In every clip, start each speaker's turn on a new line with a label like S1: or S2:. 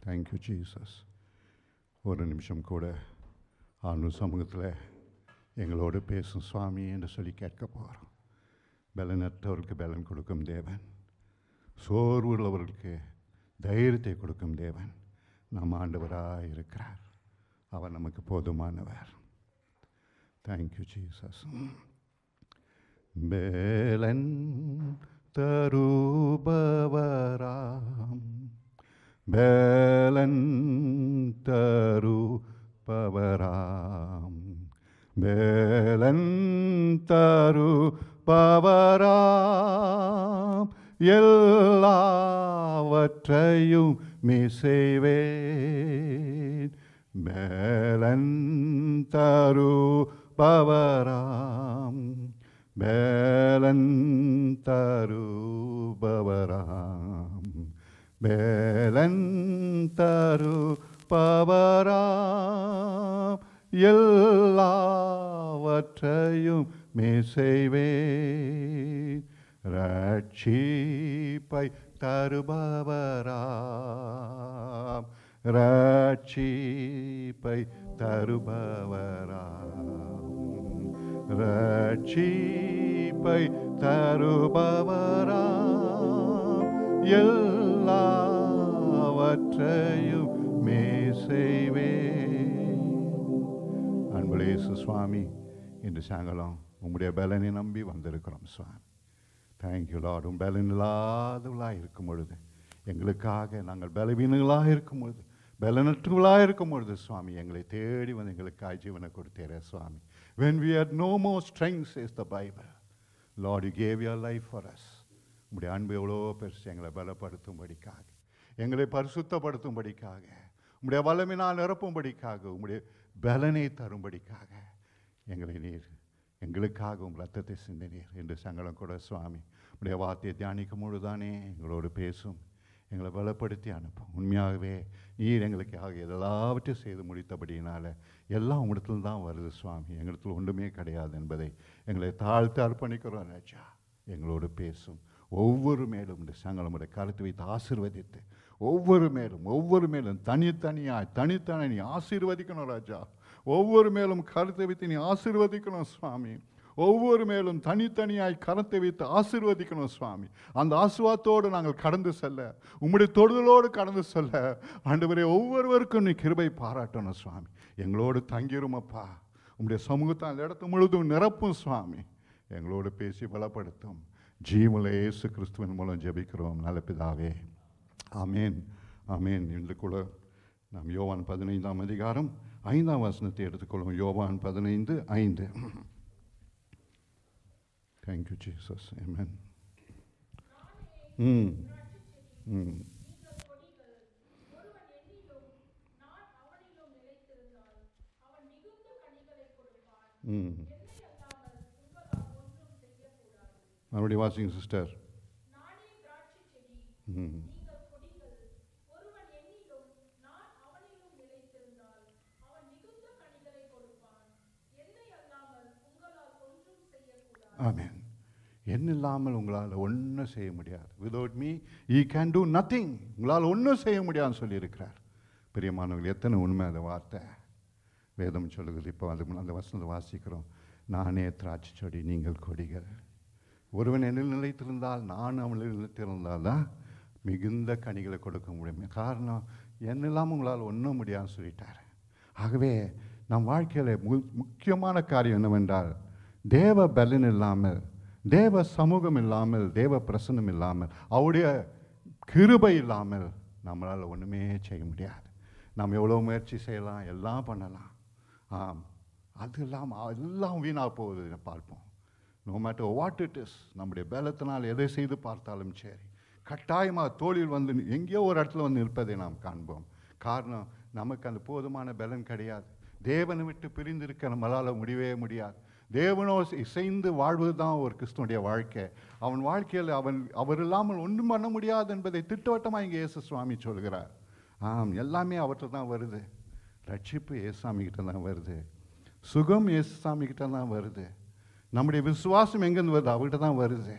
S1: Thank you Jesus. ஒரு நிமிஷம் கூட ஆண்டு சமூகத்தில் எங்களோடு பேசும் சுவாமி என்று சொல்லி கேட்க போகிறோம். பலனற்றவர்களுக்கு பலன் கொடுக்கும் தேவன், சோர்வுள்ளவர்களுக்கு தைரியத்தை கொடுக்கும் தேவன் நம் ஆண்டவராக இருக்கிறார். அவர் நமக்கு போதுமானவர். Thank you Jesus. பலன் தருபவராம், பலன் தருபவராம், பலன் தருபவராம், எல்லாவற்றையும் செய்வேன். பலன் தருபவராம், பலன் தருபவராம், பலன் தருபவராம், எல்லாவற்றையும் செய்வேன். ரட்சிப்பை தருபவராம், ரட்சிப்பை தருபவராம், ரட்சிப்பை தருபவராம், எல்லாவற்றையும் செய்வேன். அன்புள்ள இயேசு சுவாமி, இன்று சாயங்காலம் உம்முடைய பலனை நம்பி வந்திருக்கிறோம் சுவாமி. Thank you Lord. உம் பலன் இல்லாதவர்களாக இருக்கும் பொழுது, எங்களுக்காக நாங்கள் பலவீனங்களாக இருக்கும் பொழுது, பலனற்றவர்களாக இருக்கும் பொழுது சுவாமி எங்களை தேடி வந்து எங்களுக்காக ஜீவனை கொடுத்தேரே சுவாமி. When we had no more strength, says the Bible, Lord, you gave your life for us. உம்முடைய அன்பு எவ்வளோ பெருசு. எங்களை பலப்படுத்தும்படிக்காக, எங்களை பரிசுத்தப்படுத்தும்படிக்காக, உம்முடைய வல்லமையினால் நிரப்பும்படிக்காக, உம்முடைய பலனை தரும்படிக்காக எங்களை நீர் எங்களுக்காக உம் ரத்தத்தை சிந்தினீர் என்று சங்கடம் கூட சுவாமி. உடைய வார்த்தையை தியானிக்கும் பொழுதுதானே எங்களோடு பேசும், எங்களை பலப்படுத்தி அனுப்பும். உண்மையாகவே நீர் எங்களுக்காக எல்லாவற்றையும் செய்து முடித்தபடியினால எல்லாம் உங்களிடத்தில் தான் வருது சுவாமி. எங்களிடத்தில் ஒன்றுமே கிடையாது என்பதை எங்களை தாழ்த்து அர்ப்பணிக்கிறோம் ராஜா. எங்களோடு பேசும். ஒவ்வொரு மேலும் இந்த சங்கடமுறை கருத்து வைத்து ஆசீர்வதித்து, ஒவ்வொரு மேலும் தனித்தனியாய் நீ ஆசீர்வதிக்கணும் ராஜா. ஒவ்வொரு மேலும் கருத்தை வைத்து நீ ஆசீர்வதிக்கணும் சுவாமி. ஒவ்வொரு மேலும் தனித்தனியாய் கரத்தை வைத்து ஆசீர்வதிக்கணும் சுவாமி. அந்த ஆசீர்வாதத்தோடு நாங்கள் கடந்து செல்ல, உம்முடைய தொடுதலோடு கடந்து செல்ல ஆண்டவரே ஒவ்வொருவருக்கும் நீ கிருபை பாராட்டணும் சுவாமி. எங்களோடு தங்கிருமப்பா. உம்முடைய சமூகத்தை அந்த இடத்து முழுதும் நிரப்பும் சுவாமி. எங்களோடு பேசி பலப்படுத்தும். ஜீவனில் இயேசு கிறிஸ்துவின் மூலம் ஜெபிக்கிறோம் நல்ல பிதாவே, ஆமேன் ஆமேன். இன்று கூட நாம் யோவான் 15ஆம் அதிகாரம் 5ஆம் வசனத்தை எடுத்துக்கொள்வோம். யோவான் 15:5. Thank you, Jesus. Amen. மறுபடியும் வாசிங்க சிஸ்டர். ஆமென். என்னில்லாமல் உங்களால் ஒன்றும் செய்ய முடியாது. Without me E can do nothing. உங்களால் ஒன்றும் செய்ய முடியாதுன்னு சொல்லியிருக்கிறார். பிரியமானவர்கள், எத்தனை உண்மை அந்த வார்த்தை. வேதம் சொல்லுகிறது. இப்போ அந்த வசனத்தை வாசிக்கிறோம். நானே திராட்சை செடி, நீங்கள் கொடிகள். ஒருவன் என்னில் நிலைத்திருந்தால் நான் அவனில் நிலைத்திருந்தால் தான் மிகுந்த கனிகளை கொடுக்க முடியும். காரணம், என்னில்லாமல் உங்களால் ஒன்றும் முடியாதுன்னு சொல்லிட்டார். ஆகவே நம் வாழ்க்கையில் முக்கியமான காரியம் என்னவென்றால், தேவ பலன் இல்லாமல், தேவ சமூகம் இல்லாமல், தேவ பிரசன்னம் இல்லாமல், அவருடைய கிருபை இல்லாமல் நம்மளால் ஒன்றுமே செய்ய முடியாது. நாம் எவ்வளோ முயற்சி செய்யலாம், எல்லாம் பண்ணலாம். அது இல்லாமல் எல்லாம் வீணாக போகுது பார்ப்போம். No matter what it is, நம்முடைய பலத்தினால் எதை செய்து பார்த்தாலும் சரி, கட்டாயமாக தோளில் வந்து எங்கேயோ ஒரு இடத்துல வந்து நிற்பதை நாம் காண்போம். காரணம், நமக்கு அந்த போதுமான பலன் கிடையாது. தேவனை விட்டு பிரிந்திருக்க நம்மளால் முடியவே முடியாது. தேவனோ இசைந்து வாழ்வது தான் ஒரு கிறிஸ்துவனுடைய வாழ்க்கை. அவன் வாழ்க்கையில் அவர் இல்லாமல் ஒன்றும் பண்ண முடியாது என்பதை திட்டவட்டமாக இங்கே இயேசு சுவாமி சொல்கிறார். எல்லாமே அவர்கிட்ட தான் வருது. ரட்சிப்பு இயேசுசாமிக்கிட்ட தான் வருது. சுகம் இயேசுசாமிக்கிட்ட தான் வருது. நம்முடைய விசுவாசம் எங்கேருந்து வருது? அவர்கிட்ட தான் வருது.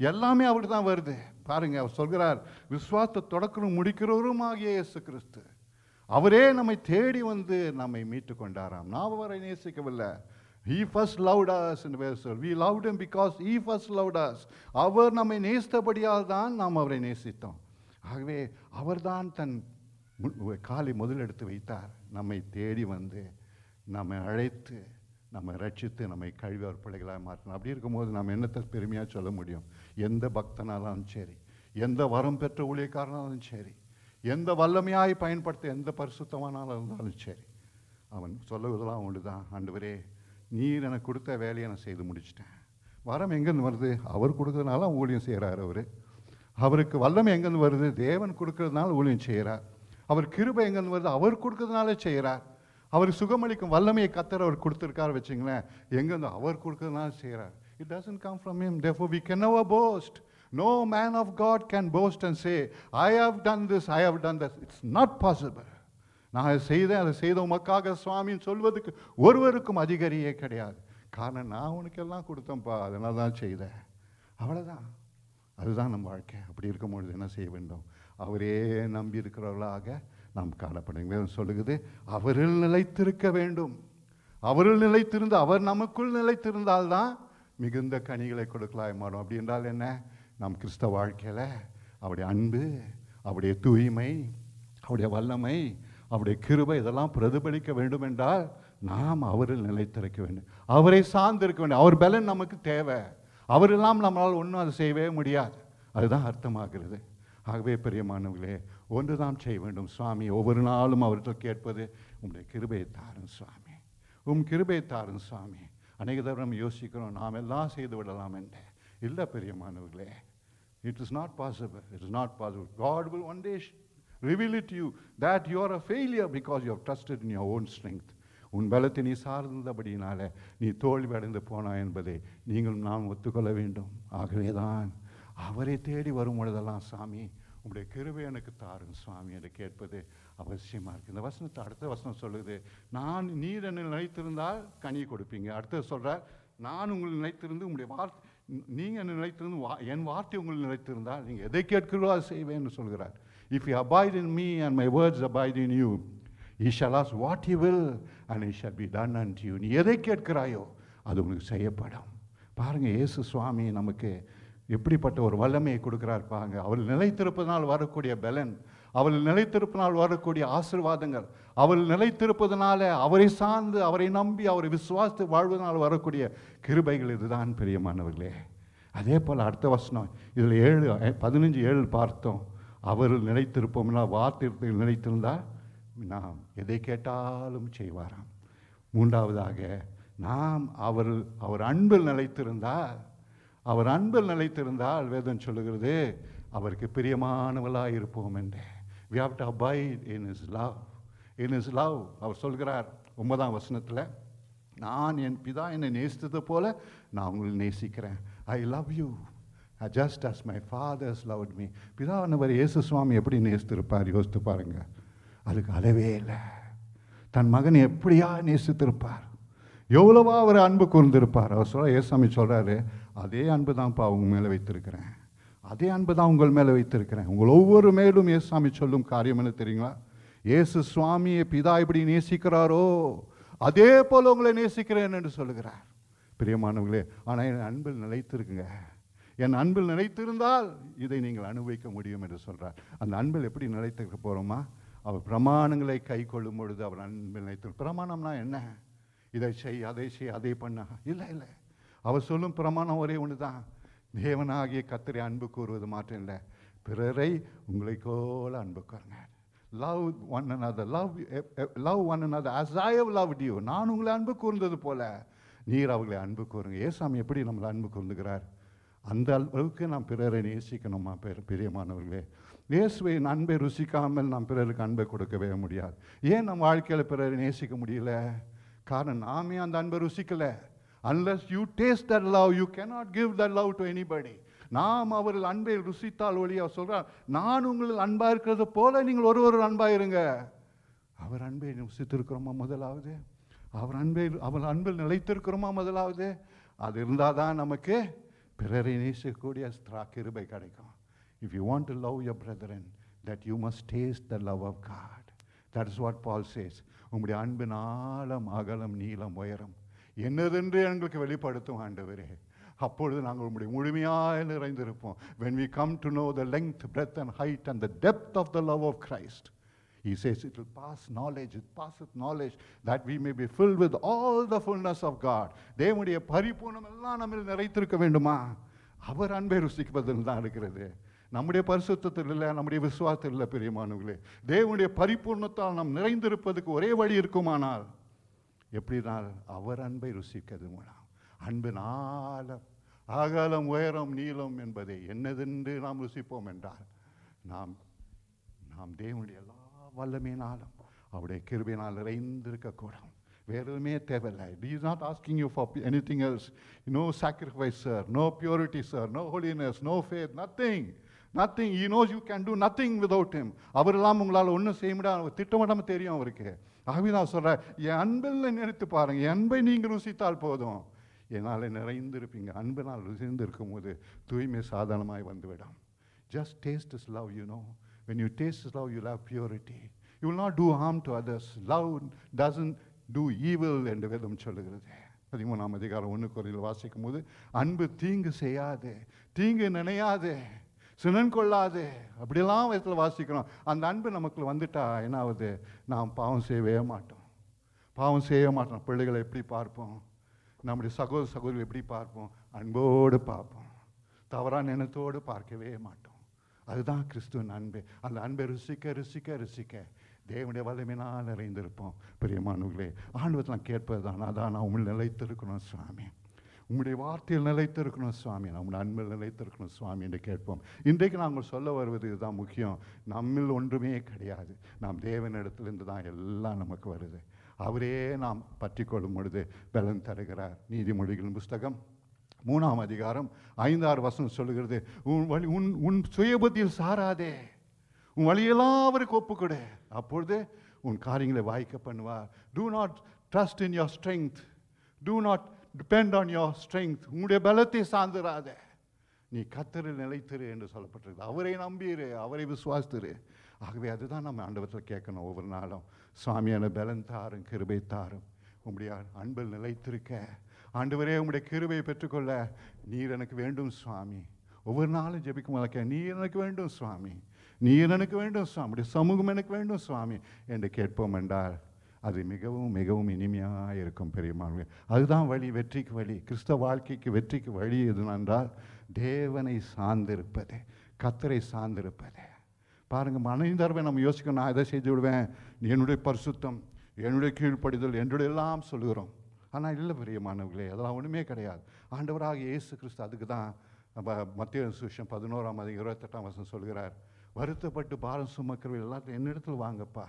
S1: எல்லாமே அவருக்கு தான் வருது. பாருங்க, அவர் சொல்கிறார், விசுவாசத்தை தொடக்கணும் முடிக்கிறவரும் ஆகிய இயேசு கிறிஸ்து அவரே நம்மை தேடி வந்து நம்மை மீட்டு கொண்டாராம். நாம் அவரை நேசிக்கவில்லை. He first loved us in verse. We loved him because he first loved us. அவர் நம்மை நேசித்தபடியால் தான் நாம் அவரை நேசித்தோம். ஆகவே அவர்தான் தன் காலை முதலெடுத்து வைத்தார். நம்மை தேடி வந்து நம்மை அழைத்து நம்மை ரட்சித்து நம்மை கழுவி அவர் பிள்ளைகளாக மாற்றணும். அப்படி இருக்கும்போது நாம் என்னத்தை பெருமையாக சொல்ல முடியும்? எந்த பக்தனாலும் சரி, எந்த வரம் பெற்ற ஊழியக்காரனாலும் சரி, எந்த வல்லமையாய் பயன்படுத்த எந்த பரிசுத்தமானாலும் இருந்தாலும் சரி, அவன் சொல்லுவதெல்லாம் ஒன்று தான், ஆண்டவரே நீர் எனக்கு கொடுத்த வேலையை நான் செய்து முடிச்சிட்டேன். வரம் எங்கேருந்து வருது? அவர் கொடுக்கறதுனால ஊழியம் செய்கிறார். அவருக்கு வல்லமை எங்கேருந்து வருது? தேவன் கொடுக்கறதுனால ஊழியம் செய்கிறார். அவர் கிருபை எங்கேருந்து வருது? அவர் கொடுக்கறதுனால செய்கிறார். அவர் சுகமளிக்கும் வல்லமையை கத்தர் அவர் கொடுத்துருக்காரு வச்சுங்களேன், எங்கேருந்து? அவர் கொடுக்கறதுனால செய்கிறார். It doesn't come from him. Therefore we can never boast. No man of God can boast and say, I have done this, I have done that. It's not possible. நான் அதை செய்த உமக்காக சுவாமின்னு சொல்வதுக்கு ஒருவருக்கும் அதிகாரியே கிடையாது. காரணம், நான் உனக்கு எல்லாம் கொடுத்தேன்ப்பா, அதனால தான் செய்தேன், அவ்வளோதான். அதுதான் நம்ம வாழ்க்கை. அப்படி இருக்கும்பொழுது என்ன செய்ய வேண்டும்? அவரே நம்பி இருக்கிறவர்களாக நாம் காணப்படுங்க. சொல்லுகிறது, அவரில் நிலைத்திருக்க வேண்டும். அவரில் நிலைத்திருந்து அவர் நமக்குள் நிலைத்திருந்தால்தான் மிகுந்த கனிகளை கொடுக்கலாம் மாறும். அப்படி என்றால் என்ன? நம் கிறிஸ்தவ வாழ்க்கையில் அவருடைய அன்பு, அவருடைய தூய்மை, அவருடைய வல்லமை, அவருடைய கிருபை இதெல்லாம் பிரதிபலிக்க வேண்டும் என்றால் நாம் அவரில் நிலைத்திருக்க வேண்டும். அவரை சார்ந்திருக்க வேண்டும். அவர் பலன் நமக்கு தேவை. அவரெல்லாம் நம்மளால் ஒன்றும் அதை செய்யவே முடியாது. அதுதான் அர்த்தமாகிறது. ஆகவே பிரியமானவர்களே, ஒன்று தான் செய்ய வேண்டும். சுவாமி ஒவ்வொரு நாளும் அவர்கிட்ட கேட்பது, உங்களுடைய கிருபையை தாரும் சுவாமி, கிருபையை தாரும் சுவாமி. அநேக தடவை நம்ம யோசிக்கிறோம், நாம் எல்லாம் செய்து விடலாம் என்று. இல்லை பிரியமானவர்களே, it is not possible. It is not possible. God will one day reveal it to you that you are a failure because you have trusted in your own strength. உன் பலத்தை நீ சார்ந்தபடியினால நீ தோல்வி அடைந்து போனாய் என்பதை நீங்கள் நாம் ஒத்துக்கொள்ள வேண்டும். ஆகவே தான் அவரை தேடி வரும் பொழுதெல்லாம், சாமி உங்களுடைய கிருபை எனக்கு தாரும் சுவாமி என்று கேட்பது அவசியமாக இருக்குது. இந்த வசனத்தை அடுத்த வசனம் சொல்லுது, நீர் என்னை நிலைத்திருந்தால் கனி கொடுப்பீங்க. அடுத்தது சொல்கிறார், நான் உங்களை நிலைத்திருந்து உங்களுடைய வார்த்தை, நீங்கள் என்னை நிலைத்திருந்து என் வார்த்தை உங்களை நிலைத்திருந்தால் நீங்கள் எதை கேட்கிறோ அதை செய்வேன்னு சொல்கிறார். If you abide in me and my words abide in you, he shall ask what he will and it shall be done unto you. நீ எதை கேட்கிறாயோ அது உங்களுக்கு செய்யப்படும். பாருங்கள், இயேசு சுவாமி நமக்கு எப்படிப்பட்ட ஒரு வல்லமையை கொடுக்கிறார் பாருங்க. அவள் நிலைத்திருப்பதனால் வரக்கூடிய பலன், அவள் நிலைத்திருப்பதனால் வரக்கூடிய ஆசீர்வாதங்கள், அவள் நிலைத்திருப்பதனால அவரை சார்ந்து அவரை நம்பி அவரை விசுவாசித்து வாழ்வதனால் வரக்கூடிய கிருபைகள் இதுதான் பிரியமானவர்களே. அதே போல் அடுத்த வசனம் இதில் 15:7 பார்த்தோம். அவர் நிலைத்திருப்போம்னா, வார்த்தை நிலைத்திருந்தால் நாம் எதை கேட்டாலும் செய்வாராம். மூன்றாவதாக, நாம் அவர் அன்பில் நிலைத்திருந்தால், அவர் அன்பில் நிலைத்திருந்தால் வேதம் சொல்லுகிறது அவருக்கு பிரியமானவளாக இருப்போம் என்று. We have to abide in his love. In his love. அவர் சொல்கிறார் 9ஆம் வசனத்தில், நான் என் பிதா என்னை நேசித்தது போல நான் உங்களை நேசிக்கிறேன். I love you just as my father has loved me. பிதாவானவர் இயேசு சுவாமி எப்படி நேசித்திருப்பார் யோசித்து பாருங்க. அதுக்கு அளவே இல்லை. தன் மகனை எப்படியா நேசித்திருப்பார், எவ்வளவா அவர் அன்பு கூர்ந்திருப்பார். அவர் சொல்ல, ஏசாமி சொல்கிறாரு, அதே அன்பு தான்ப்பா அவங்க மேலே வைத்திருக்கிறேன், அதே அன்பு தான் உங்கள் மேலே வைத்திருக்கிறேன். உங்கள் ஒவ்வொரு மேலும் ஏசாமி சொல்லும் காரியம் என்ன தெரியுங்களா? இயேசு சுவாமியை பிதா எப்படி நேசிக்கிறாரோ அதே போல் உங்களை நேசிக்கிறேன் என்று சொல்லுகிறார். பிரியமானவர்களே, ஆனால் என் அன்பில் நிலைத்திருக்குங்க. என் அன்பில் நிலைத்திருந்தால் இதை நீங்கள் அனுபவிக்க முடியும் என்று சொல்கிறார். அந்த அன்பில் எப்படி நிலைத்திருக்க போகிறோமா? அவர் பிரமாணங்களை கை கொள்ளும் பொழுது அவர் அன்பில் நிலைத்து. பிரமாணம்னா என்ன? இதை செய், அதை செய், அதை பண்ண இல்லை இல்லை. அவர் சொல்லும் பிரமாணம் ஒரே ஒன்று தான். தேவனாகிய கர்த்தரை அன்பு கூறுவது மாற்றம் இல்லை, பிறரை உங்களை போல அன்பு கூறுங்க. Love one another, love one another as I have loved you. நான் உங்களை அன்பு கூர்ந்தது போல நீர் அவர்களை அன்பு கூறுங்க. ஏசாமி எப்படி நம்மளை அன்பு கூர்ந்துகிறார்? அந்த அளவுக்கு நாம் பிறரை நேசிக்கணுமா? பிரியமானவர்களே, இயேசுவின் அன்பை ருசிக்காமல் நாம் பிறருக்கு அன்பை கொடுக்கவே முடியாது. ஏன் நம்ம வாழ்க்கையில் பிறரை நேசிக்க முடியல? காரணம், நாமே அந்த அன்பை ருசிக்கலை. Unless you taste that love, you cannot give that love to anybody. நாம் அவர்கள் அன்பை ருசித்தால் ஒழிய, சொல்கிறார், நான் உங்களில் அன்பாக இருக்கிறது போல நீங்கள் ஒரு அன்பாக இருங்க. அவர் அன்பை ருசித்திருக்கிறோமா? முதலாவது அவர் அன்பில் நிலைத்திருக்கிறோமா? முதலாவது அது இருந்தால் தான் நமக்கு பிறரை நேசிக்கக்கூடிய கிருபை கிடைக்கும். If you want to love your brethren, that you must taste the love of God. That is what Paul says. உம்முடைய அன்பின் ஆழம் அகலம் நீளம் உயரம் என்னதென்று எங்களுக்கு வெளிப்படுத்தும் ஆண்டவரே. அப்பொழுது நாங்கள் உம்முடைய முழுமையாக நிறைந்திருப்போம். When we come to know the length, breadth and height and the depth of the love of Christ, he says it will pass knowledge, it passeth knowledge, that we may be filled with all the fullness of God. தேவனுடைய பரிபூர்ணம் எல்லாம் நம்மில் நிறைத்திருக்க வேண்டுமா? அவர் அன்பை ருசிப்பதில் தான் இருக்கிறது. நம்முடைய பரிசுத்தத்தில் இல்லை, நம்முடைய விசுவாசத்தில் இல்லை. பிரியமானவர்களே, தேவனுடைய பரிபூர்ணத்தால் நாம் நிறைந்திருப்பதுக்கு ஒரே வழி இருக்குமானால் எப்படினால் அவர் அன்பை ருசிக்கிறது மூலம். அன்பின் ஆழம் அகலம் உயரம் நீளம் என்பதை என்னதென்று நாம் ருசிப்போம் என்றால் நாம் தேவனுடைய எல்லா வல்லமையினாலும் அவருடைய கிருபையினால் நிறைந்திருக்கக்கூடும். வேறு எதுவுமே தேவையில்லை. He is not asking you for anything else. No sacrifice, sir. No purity, sir. No holiness. No faith. Nothing. Nothing. He knows you can do nothing without him. அவரெல்லாம் உங்களால் ஒன்றும் செய்ய முடியாது, திட்டமிடாமல் தெரியும் அவருக்கு. ஆகவே நான் சொல்கிறேன், என் அன்பில் நினைத்து பாருங்கள். என் அன்பை நீங்கள் ருசித்தால் போதும், என்னால் நிறைந்திருப்பீங்க. அன்பினால் ருசிந்திருக்கும் போது தூய்மை சாதாரணமாய் வந்துவிடும். Just taste his love, you know. When you taste his love, you'll have purity. You will not do harm to others. Love doesn't do evil என்று வேதம் சொல்லுகிறது. 13ஆம் அதிகாரம் 1 கொரிந்தியர் வாசிக்கும் போது, அன்பு தீங்கு செய்யாது, தீங்கு நினையாது, சினன் கொள்ளாது, அப்படிலாம் விதத்தில் வாசிக்கிறோம். அந்த அன்பு நமக்கு வந்துட்டா என்ன ஆகுது? நாம் பாவம் செய்யவே மாட்டோம். பிள்ளைகளை எப்படி பார்ப்போம்? நம்முடைய சகோதரிகள் எப்படி பார்ப்போம்? அன்போடு பார்ப்போம். தவறான எண்ணத்தோடு பார்க்கவே மாட்டோம். அதுதான் கிறிஸ்துவின் அன்பு. அந்த அன்பை ருசிக்க தேவனுடைய வல்லமையினால் நிறைந்திருப்போம். பிரியமானவர்களே, ஆண்டவத்தை நான் கேட்பது தான், அதான் நான் உண்மையில் நிலைத்திருக்கணும் சுவாமி, உங்களுடைய வார்த்தையில் நிலைத்திருக்கணும் சுவாமி, நம்முடைய அன்பில் நிலைத்திருக்கணும் சுவாமி என்று கேட்போம். இன்றைக்கு நாங்கள் சொல்ல வருவது இதுதான் முக்கியம். நம்மில் ஒன்றுமே கிடையாது. நாம் தேவனிடத்திலிருந்து தான் எல்லாம் நமக்கு வருது. அவரே நாம் பற்றி கொள்ளும் பொழுது பலன் தருகிறார். நீதிமொழிகளின் புஸ்தகம் 3ஆம் அதிகாரம் 5-6 வசனம் சொல்லுகிறது, உன் சுயபுத்தியில் சாராதே, உன் வழியெல்லாம் அவருக்கு ஒப்புக்கொடு, அப்பொழுது உன் காரியங்களை வாய்க்க பண்ணுவார். Do not trust in your strength. Do not depend on your strength. உங்களுடைய பலத்தை சார்ந்திராத, நீ கர்த்தரில் நிலைத்திரு என்று சொல்லப்பட்டிருக்கு. அவரை நம்பியிரு, அவரை விசுவாசித்திரு. ஆகவே அதுதான் நம்ம ஆண்டவத்தில் கேட்கணும் ஒவ்வொரு நாளும். சுவாமியான பலன் தாரும், கிருபை தாரும், உங்களுடைய அன்பில் நிலைத்திருக்க. ஆண்டவரே, உங்களுடைய கிருபையை பெற்றுக்கொள்ள நீர் எனக்கு வேண்டும் சுவாமி. ஒவ்வொரு நாளும் ஜெபிக்கும் போது நீர் எனக்கு வேண்டும் சுவாமி, நீர் எனக்கு வேண்டும் சுவாமி, உடைய சமூகம் எனக்கு வேண்டும் சுவாமி என்று கேட்போம் என்றால் அது மிகவும் மிகவும் இனிமையாக இருக்கும். பெரியமானவர்களே, அதுதான் வழி, வெற்றிக்கு வழி. கிறிஸ்தவ வாழ்க்கைக்கு வெற்றிக்கு வழி எதுனென்றால் தேவனை சார்ந்திருப்பது, கர்த்தரை சார்ந்திருப்பது. பாருங்கள், மனிதர்வை நம்ம யோசிக்கணும், நான் இதை செய்து விடுவேன், என்னுடைய பரிசுத்தம், என்னுடைய கீழ்ப்படிதல், என்னுடைய எல்லாம் சொல்லுகிறோம். ஆனால் இல்லை பிரியமானவர்களே, அதெல்லாம் ஒன்றுமே கிடையாது. ஆண்டவராக இயேசு கிறிஸ்து அதுக்கு தான் மத்தேயு சுவிசேஷம் 11ஆம் அதிகாரம் 28ஆம் வசனம் சொல்கிறார், வருத்தப்பட்டு பாரம் சுமக்கிறவர்கள் எல்லாத்தையும் என்னிடத்தில் வாங்கப்பா.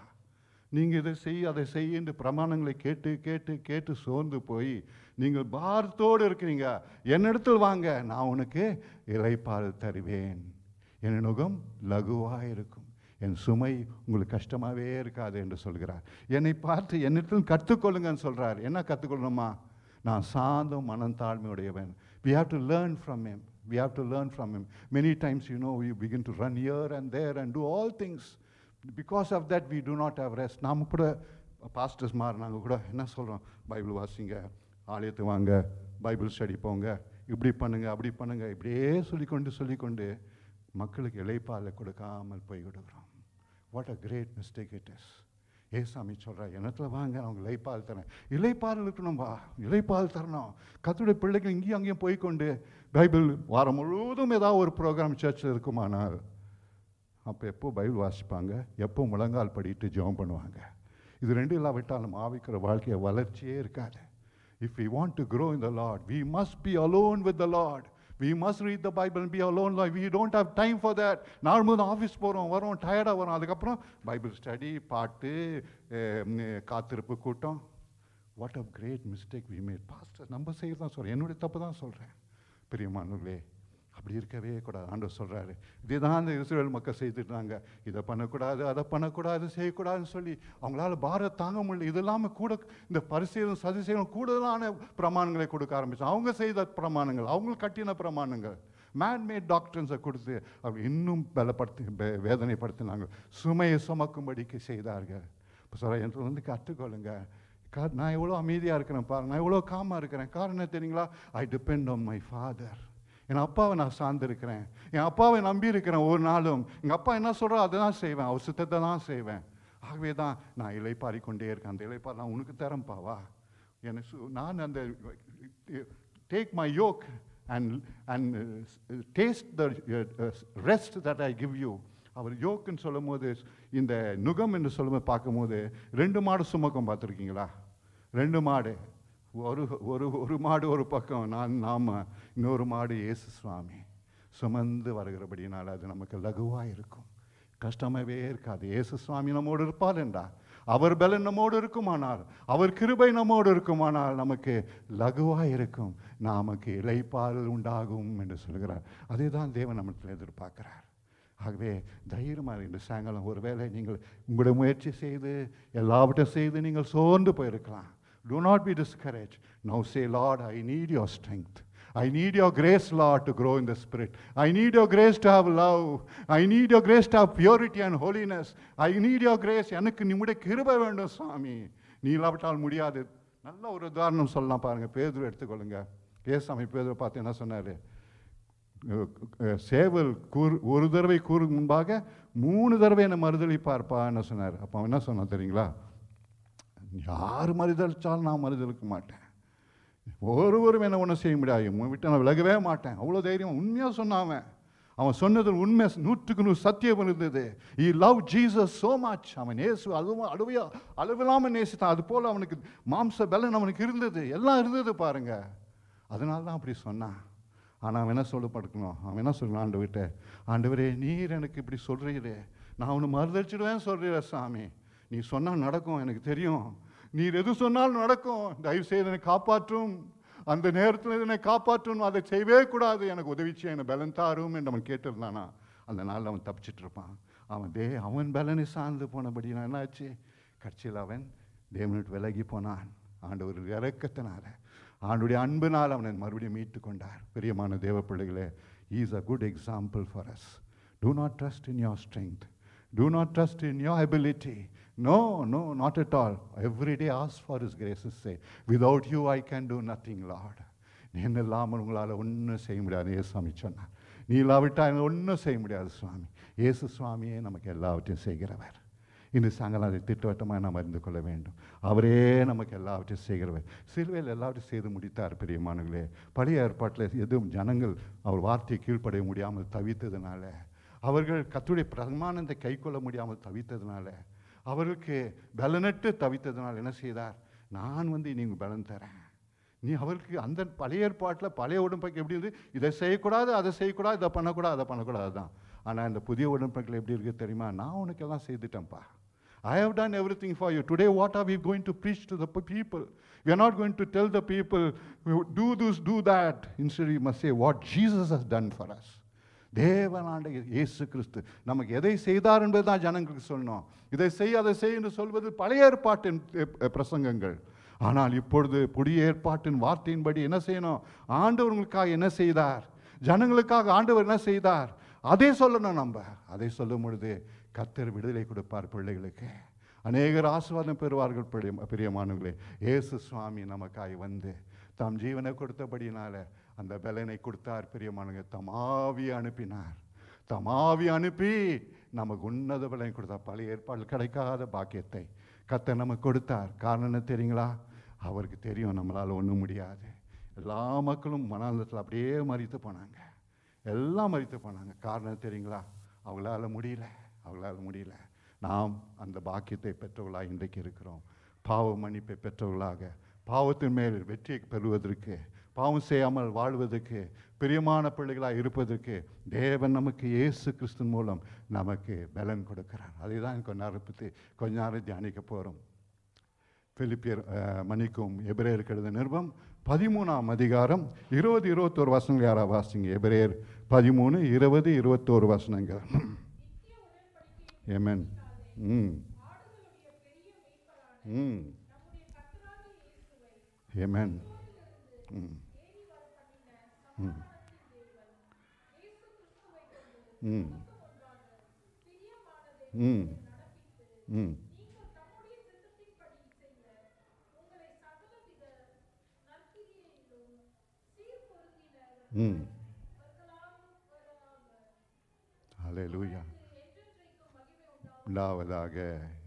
S1: நீங்கள் இதை செய் அதை செய்ய என்று பிரமாணங்களை கேட்டு கேட்டு கேட்டு சோர்ந்து போய் நீங்கள் பாரத்தோடு இருக்கிறீங்க, என்னிடத்தில் வாங்க, நான் உனக்கு இளைப்பாறு தருவேன். என் நுகம் லகுவாக இருக்கும், என் சுமை உங்களுக்கு கஷ்டமாகவே இருக்காது என்று சொல்கிறார். என்னை பார்த்து என்னிடத்தில் கற்றுக்கொள்ளுங்கன்னு சொல்கிறார். என்ன கற்றுக்கொள்ளணுமா? நான் சாந்தம் மனம் தாழ்மையுடையவன். We have to learn from him. We have to learn from him. Many times, you know, we begin to run here and there and do all things. Because of that, we do not have rest. நாம் கூட pastors மாதிரி நாங்கள் கூட என்ன சொல்கிறோம்? Bible வாசிங்க, ஆலயத்து வாங்க, Bible study போங்க, இப்படி பண்ணுங்க அப்படி பண்ணுங்க, இப்படியே சொல்லிக்கொண்டு மக்களுக்கு இளைப்பாலை கொடுக்காமல் போய் விடுகிறோம். What a great mistake it is. ஏசாமி சொல்கிறார், என்னத்தில் வாங்க, அவங்க இளைப்பால் தரேன். இளைப்பால் இருக்கணும்பா, இளைப்பால் தரணும். கர்த்தருடைய பிள்ளைகள் இங்கேயும் அங்கேயும் போய்கொண்டு பைபிள் வாரம் முழுவதும் ஏதாவது ஒரு ப்ரோக்ராம் சர்ச்சில் இருக்குமானால் அப்போ எப்போ பைபிள் வாசிப்பாங்க, எப்போ முழங்கால் படிட்டு ஜெபம் பண்ணுவாங்க? இது ரெண்டும் இல்லாவிட்டால் நம்ம ஆவிக்கிற வாழ்க்கையை வளர்ச்சியே இருக்காது. If we want to grow in the Lord, we must be alone with the Lord. We must read the Bible and be alone. We don't have time for that. நாள் முதல் ஆஃபீஸ் போகிறோம், வரோம், டயர்டாக வரோம், அதுக்கப்புறம் பைபிள் ஸ்டடி, பாட்டு, காத்திருப்பு கூட்டம். What a great mistake we made. Pastor நம்ம செய்ய தான் சொல்கிறேன், என்னுடைய தப்பு தான் சொல்கிறேன். பிரியமானவர்களே, அப்படி இருக்கவே கூடாது. ஆண்டவர் சொல்கிறாரு, இதுதான் அந்த இஸ்ரவேல் மக்கள் செய்துட்டாங்க. இதை பண்ணக்கூடாது, அதை பண்ணக்கூடாது, செய்யக்கூடாதுன்னு சொல்லி அவங்களால பாரம் தாங்க முடியல. இது இல்லாமல் கூட இந்த பரிசேயரும் சதுசேயரும் கூடுதலான பிரமாணங்களை கொடுக்க ஆரம்பிச்சாங்க. அவங்க செய்த பிரமாணங்கள், அவங்க கட்டின பிரமாணங்கள், மேன்மேட் டாக்டர்ஸை கொடுத்து அவங்க இன்னும் வேதனைப்படுத்தினாங்க, சுமையை சுமக்கும்படிக்கு செய்தார்கள். இப்போ சொல்ல என்று வந்து கற்றுக்கொள்ளுங்க. நான் எவ்வளோ அமைதியாக இருக்கிறேன் பாருங்க, நான் எவ்வளோ காமாக இருக்கிறேன். காரணம் தெரியுங்களா? I depend on my father. என் அப்பாவை நான் சார்ந்திருக்கிறேன், என் அப்பாவை நம்பி இருக்கிறேன். ஒரு நாளும் எங்கள் அப்பா என்ன சொல்கிறோ அதை தான் செய்வேன், அவர் சித்தத்தை தான் செய்வேன். ஆகவே தான் நான் இலைப்பாரி கொண்டே இருக்கேன். அந்த இலைப்பாரி நான் உனக்கு தரேன்பாவா, எனக்கு நான் அந்த take my yoke and taste the rest that I give you. அவர் யோக்குன்னு சொல்லும் போது, இந்த நுகம் என்று சொல்லும்போது பார்க்கும்போது 2 மாடு சுமக்கம் பார்த்துருக்கீங்களா? 2 மாடு, ஒரு மாடு ஒரு பக்கம், நாம இன்னொரு மாடு இயேசு சுவாமி சுமந்து வருகிறபடினால் அது நமக்கு லகுவாக இருக்கும், கஷ்டமாகவே இருக்காது. இயேசு சுவாமி நம்மோடு இருப்பார் என்றார். அவர் பலன் நம்மோடு இருக்குமானால், அவர் கிருபை நம்மோடு இருக்குமானால் நமக்கு லகுவாக இருக்கும், நமக்கு இளைப்பாறுதல் உண்டாகும் என்று சொல்கிறார். அதே தான் தேவன் நம்மிடத்தில் எதிர்பார்க்கிறார். ஆகவே தைரியமாக இந்த சாயங்காலம் ஒருவேளை நீங்கள் உங்களுடைய முயற்சி செய்து எல்லாவற்றையும் செய்து நீங்கள் சோர்ந்து போயிருக்கலாம். Do not be discouraged. Now say, Lord, I need your strength. I need your grace, Lord, to grow in the Spirit. I need your grace to have love. I need your grace to have purity and holiness. I need your grace. எனக்கு நிம்முடைய கிருபை வேண்டும் சாமி, நீ இல்லாவிட்டால் முடியாது. நல்ல ஒரு உதாரணம் சொல்லலாம் பாருங்கள். பேதுரு எடுத்துக்கொள்ளுங்க. ஏசாமி பேதுரு பார்த்து என்ன சொன்னார்? சேவல் ஒரு தடவை கூறுக்கு முன்பாக 3 தடவை என்னை மறுதளிப்பார்ப்பா என்ன சொன்னார். அப்போ அவன் என்ன சொன்னான் தெரியுங்களா? யார் மறுதளித்தாலும் நான் மறுதளிக்க மாட்டேன், ஒருவரும் என்ன ஒன்றும் செய்ய முடியாது, விட்டு நான் விலகவே மாட்டேன். அவ்வளோ தைரியம் உண்மையாக சொன்னான். அவன் சொன்னது உண்மை, 100க்கு 100 சத்தியம் இருந்தது. He loved Jesus so much. அவன் இயேசு அளவில்லாமல் நேசித்தான். அது போல் அவனுக்கு மாம்ச பலன் அவனுக்கு இருந்தது, எல்லாம் இருந்தது பாருங்க. அதனால தான் அப்படி சொன்னான். ஆனால் அவன் என்ன சொல்லப்படுக்கணும்? அவன் என்ன சொல்லணும்? ஆண்டவர்கிட்ட, ஆண்டவரே நீர் எனக்கு இப்படி சொல்கிறீரே, நான் அவனை மறுதளிச்சிடுவேன் சொல்கிறீர சாமி, நீ சொன்னால் நடக்கும், எனக்கு தெரியும், நீர் எது சொன்னாலும் நடக்கும், தயவு செய்து என்னை காப்பாற்றும், அந்த நேரத்தில் என்னை காப்பாற்றும், அதை செய்யவே கூடாது, எனக்கு உதவிச்சு என்னை பலன் தாரும் என்று அவன் கேட்டிருந்தானா, அந்த நாளில் அவன் தப்பிச்சிட்டு இருப்பான். அவன் பலனை சார்ந்து போனபடி நான் என்னாச்சு? கட்சியில் அவன் தேவனுக்கு விலகி போனான். ஆண்டவர் இறக்கத்தினால, ஆண்டுடைய அன்பினால் அவனை மறுபடியும் மீட்டு கொண்டார். பிரியமான தேவ பிள்ளைகளே, he is a good example for us. Do not trust in your strength. Do not trust in your ability. No, not at all. Every day ask for his grace. Say, without you I can do nothing, Lord. நீ என்ன இல்லாமல் உங்களால் ஒன்றும் செய்ய முடியாது இயேசு சுவாமி சொன்னார். நீ இல்லாவிட்டால் ஒன்றும் செய்ய முடியாது சுவாமி. இயேசு சுவாமியே நமக்கு எல்லாவற்றையும் செய்கிறவர். இந்த சாயங்காலம் அதை திட்டவட்டமாக நாம் அறிந்து கொள்ள வேண்டும். அவரே நமக்கு எல்லாவற்றையும் செய்கிறவர். சிலுவையில் எல்லாவற்றையும் செய்து முடித்தார். பிரியமானங்களே, பழைய ஏற்பாட்டில் எதுவும் ஜனங்கள் அவர் வார்த்தையை கீழ்ப்படைய முடியாமல் தவித்ததுனால, அவர்கள் கர்த்தருடைய பிரமாணத்தை கை கொள்ள முடியாமல் தவித்ததுனால, அவர்களுக்கு பலனட்டு தவித்ததுனால என்ன செய்தார்? நான் நீங்கள் பலன் தரேன். நீ அவருக்கு அந்த பழைய ஏற்பாட்டில் பழைய உடன்படிக்கை எப்படி இருந்து, இதை செய்யக்கூடாது, அதை செய்யக்கூடாது, இதை பண்ணக்கூடாது, அதை பண்ணக்கூடாது தான். ஆனால் இந்த புதிய உடன்படிக்கையில் எப்படி இருக்குது தெரியுமா? நான் உனக்கு எல்லாம் செய்துட்டேன்ப்பா. I have done everything for you. Today what are we going to preach to the people? We are not going to tell the people, do this, do that. Instead we must say what Jesus has done for us. தேவனாண்ட இயேசு கிறிஸ்து நமக்கு எதை செய்தார் என்பது தான் ஜனங்களுக்கு சொல்லணும். இதை செய், அதை செய் என்று சொல்வது பழைய ஏற்பாட்டின் பிரசங்கங்கள். ஆனால் இப்பொழுது புதிய ஏற்பாட்டின் வார்த்தையின்படி என்ன செய்யணும்? ஆண்டவர்களுக்காக என்ன செய்தார், ஜனங்களுக்காக ஆண்டவர் என்ன செய்தார், அதை சொல்லணும். நம்ம அதை சொல்லும் பொழுது கர்த்தர் விடுதலை கொடுப்பார் பிள்ளைகளுக்கு. அநேகர் ஆசீர்வாதம் பெறுவார்கள். பிரியமானவர்களே, இயேசு சுவாமி நமக்காய் வந்து தாம் ஜீவனை கொடுத்தபடினால அந்த பலனை கொடுத்தார். பிரியமானவர்களே, தமாவி அனுப்பினார். தமாவி அனுப்பி நமக்கு உன்னத பலனை கொடுத்தார். பழைய ஏற்பாடு கிடைக்காத பாக்கியத்தை கர்த்தர் நமக்கு கொடுத்தார். காரணம் என்ன தெரியுங்களா? அவருக்கு தெரியும் நம்மளால் ஒன்றும் முடியாது. எல்லா மக்களும் மனாந்தத்தில் அப்படியே மரித்து போனாங்க, எல்லாம் மரித்து போனாங்க. காரணம் தெரியுங்களா? அவங்களால முடியல. நாம் அந்த பாக்கியத்தை பெற்றவர்களாக இன்றைக்கு இருக்கிறோம். பாவ மன்னிப்பை பெற்றவர்களாக, பாவத்தின் மேல் வெற்றியை பெறுவதற்கு, பாவம் செய்யாமல் வாழ்வதற்கு, பிரியமான பிள்ளைகளாக இருப்பதற்கு தேவன் நமக்கு இயேசு கிறிஸ்துவின் மூலம் நமக்கு பலன் கொடுக்கிறார். அதை தான் கொஞ்ச நேரம் தியானிக்க போகிறோம். பிலிப்பியர் மன்னிக்கும் எபிரேயருக்கு எழுதின நிருபம் 13ஆம் அதிகாரம் 20-21 வசனங்கள் யாராவது வாசிங்க. எபிரேயர் 13, 20, 21 வசனங்கள். ஆமென். ஆமென். ஹல்லேலூயா. உண்டாவதாக.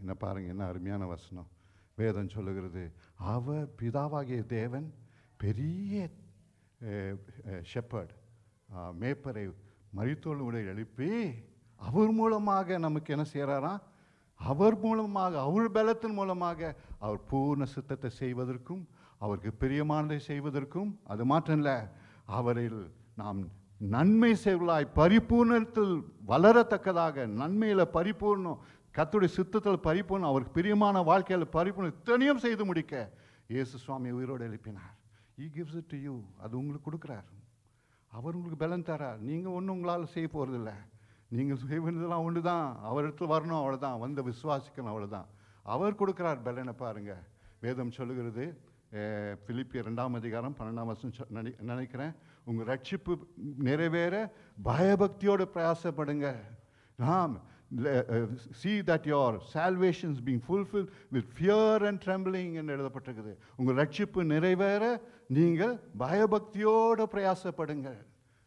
S1: என்ன பாருங்க, என்ன அருமையான வசனம். வேதம் சொல்லுகிறது, அவர் பிதாவாகிய தேவன் பெரிய ஷெப்பர்ட், மேப்பரை மரித்தோளுடைய எழுப்பி அவர் மூலமாக நமக்கு என்ன செய்கிறாராம்? அவர் மூலமாக, அவர் பலத்தின் மூலமாக அவர் பூர்ண சித்தத்தை செய்வதற்கும் அவருக்கு பிரியமானதை செய்வதற்கும், அது மாற்றம் இல்லை, அவரில் நாம் நன்மை செய்வலாய் பரிபூர்ணத்தில் வளரத்தக்கதாக, நன்மையில் பரிபூர்ணம், கர்த்தருடைய சித்தத்தில் பரிபூர்ணம், அவருக்கு பிரியமான வாழ்க்கையில் பரிபூர்ணம் இத்தனையும் செய்து முடிக்க இயேசு சுவாமி உயிரோடு எழுப்பினார். He gives it to you. அது உங்களுக்கு கொடுக்குறார். அவர் உங்களுக்கு பலன் தரார். நீங்கள் ஒன்றும் உங்களால் செய்ய போகிறதில்ல. நீங்கள் செய்ய வேண்டியதெல்லாம் ஒன்று தான், அவரிடத்தில் வரணும், அவ்வளோதான், வந்து விசுவாசிக்கணும், அவ்வளோதான். அவர் கொடுக்குறார் பலனை. பாருங்க, வேதம் சொல்லுகிறது, பிலிப்பியர் 2ஆம் அதிகாரம் 12ஆம் வசனம் நினைக்கிறேன், உங்கள் ரட்சிப்பு நிறைவேற பயபக்தியோடு பிரயாசப்படுங்க. see that your salvation is being fulfilled with fear and trembling என்று எழுதப்பட்டிருக்குது. உங்கள் ரட்சிப்பு நிறைவேற நீங்கள் பயபக்தியோடு பிரயாசப்படுங்கள்.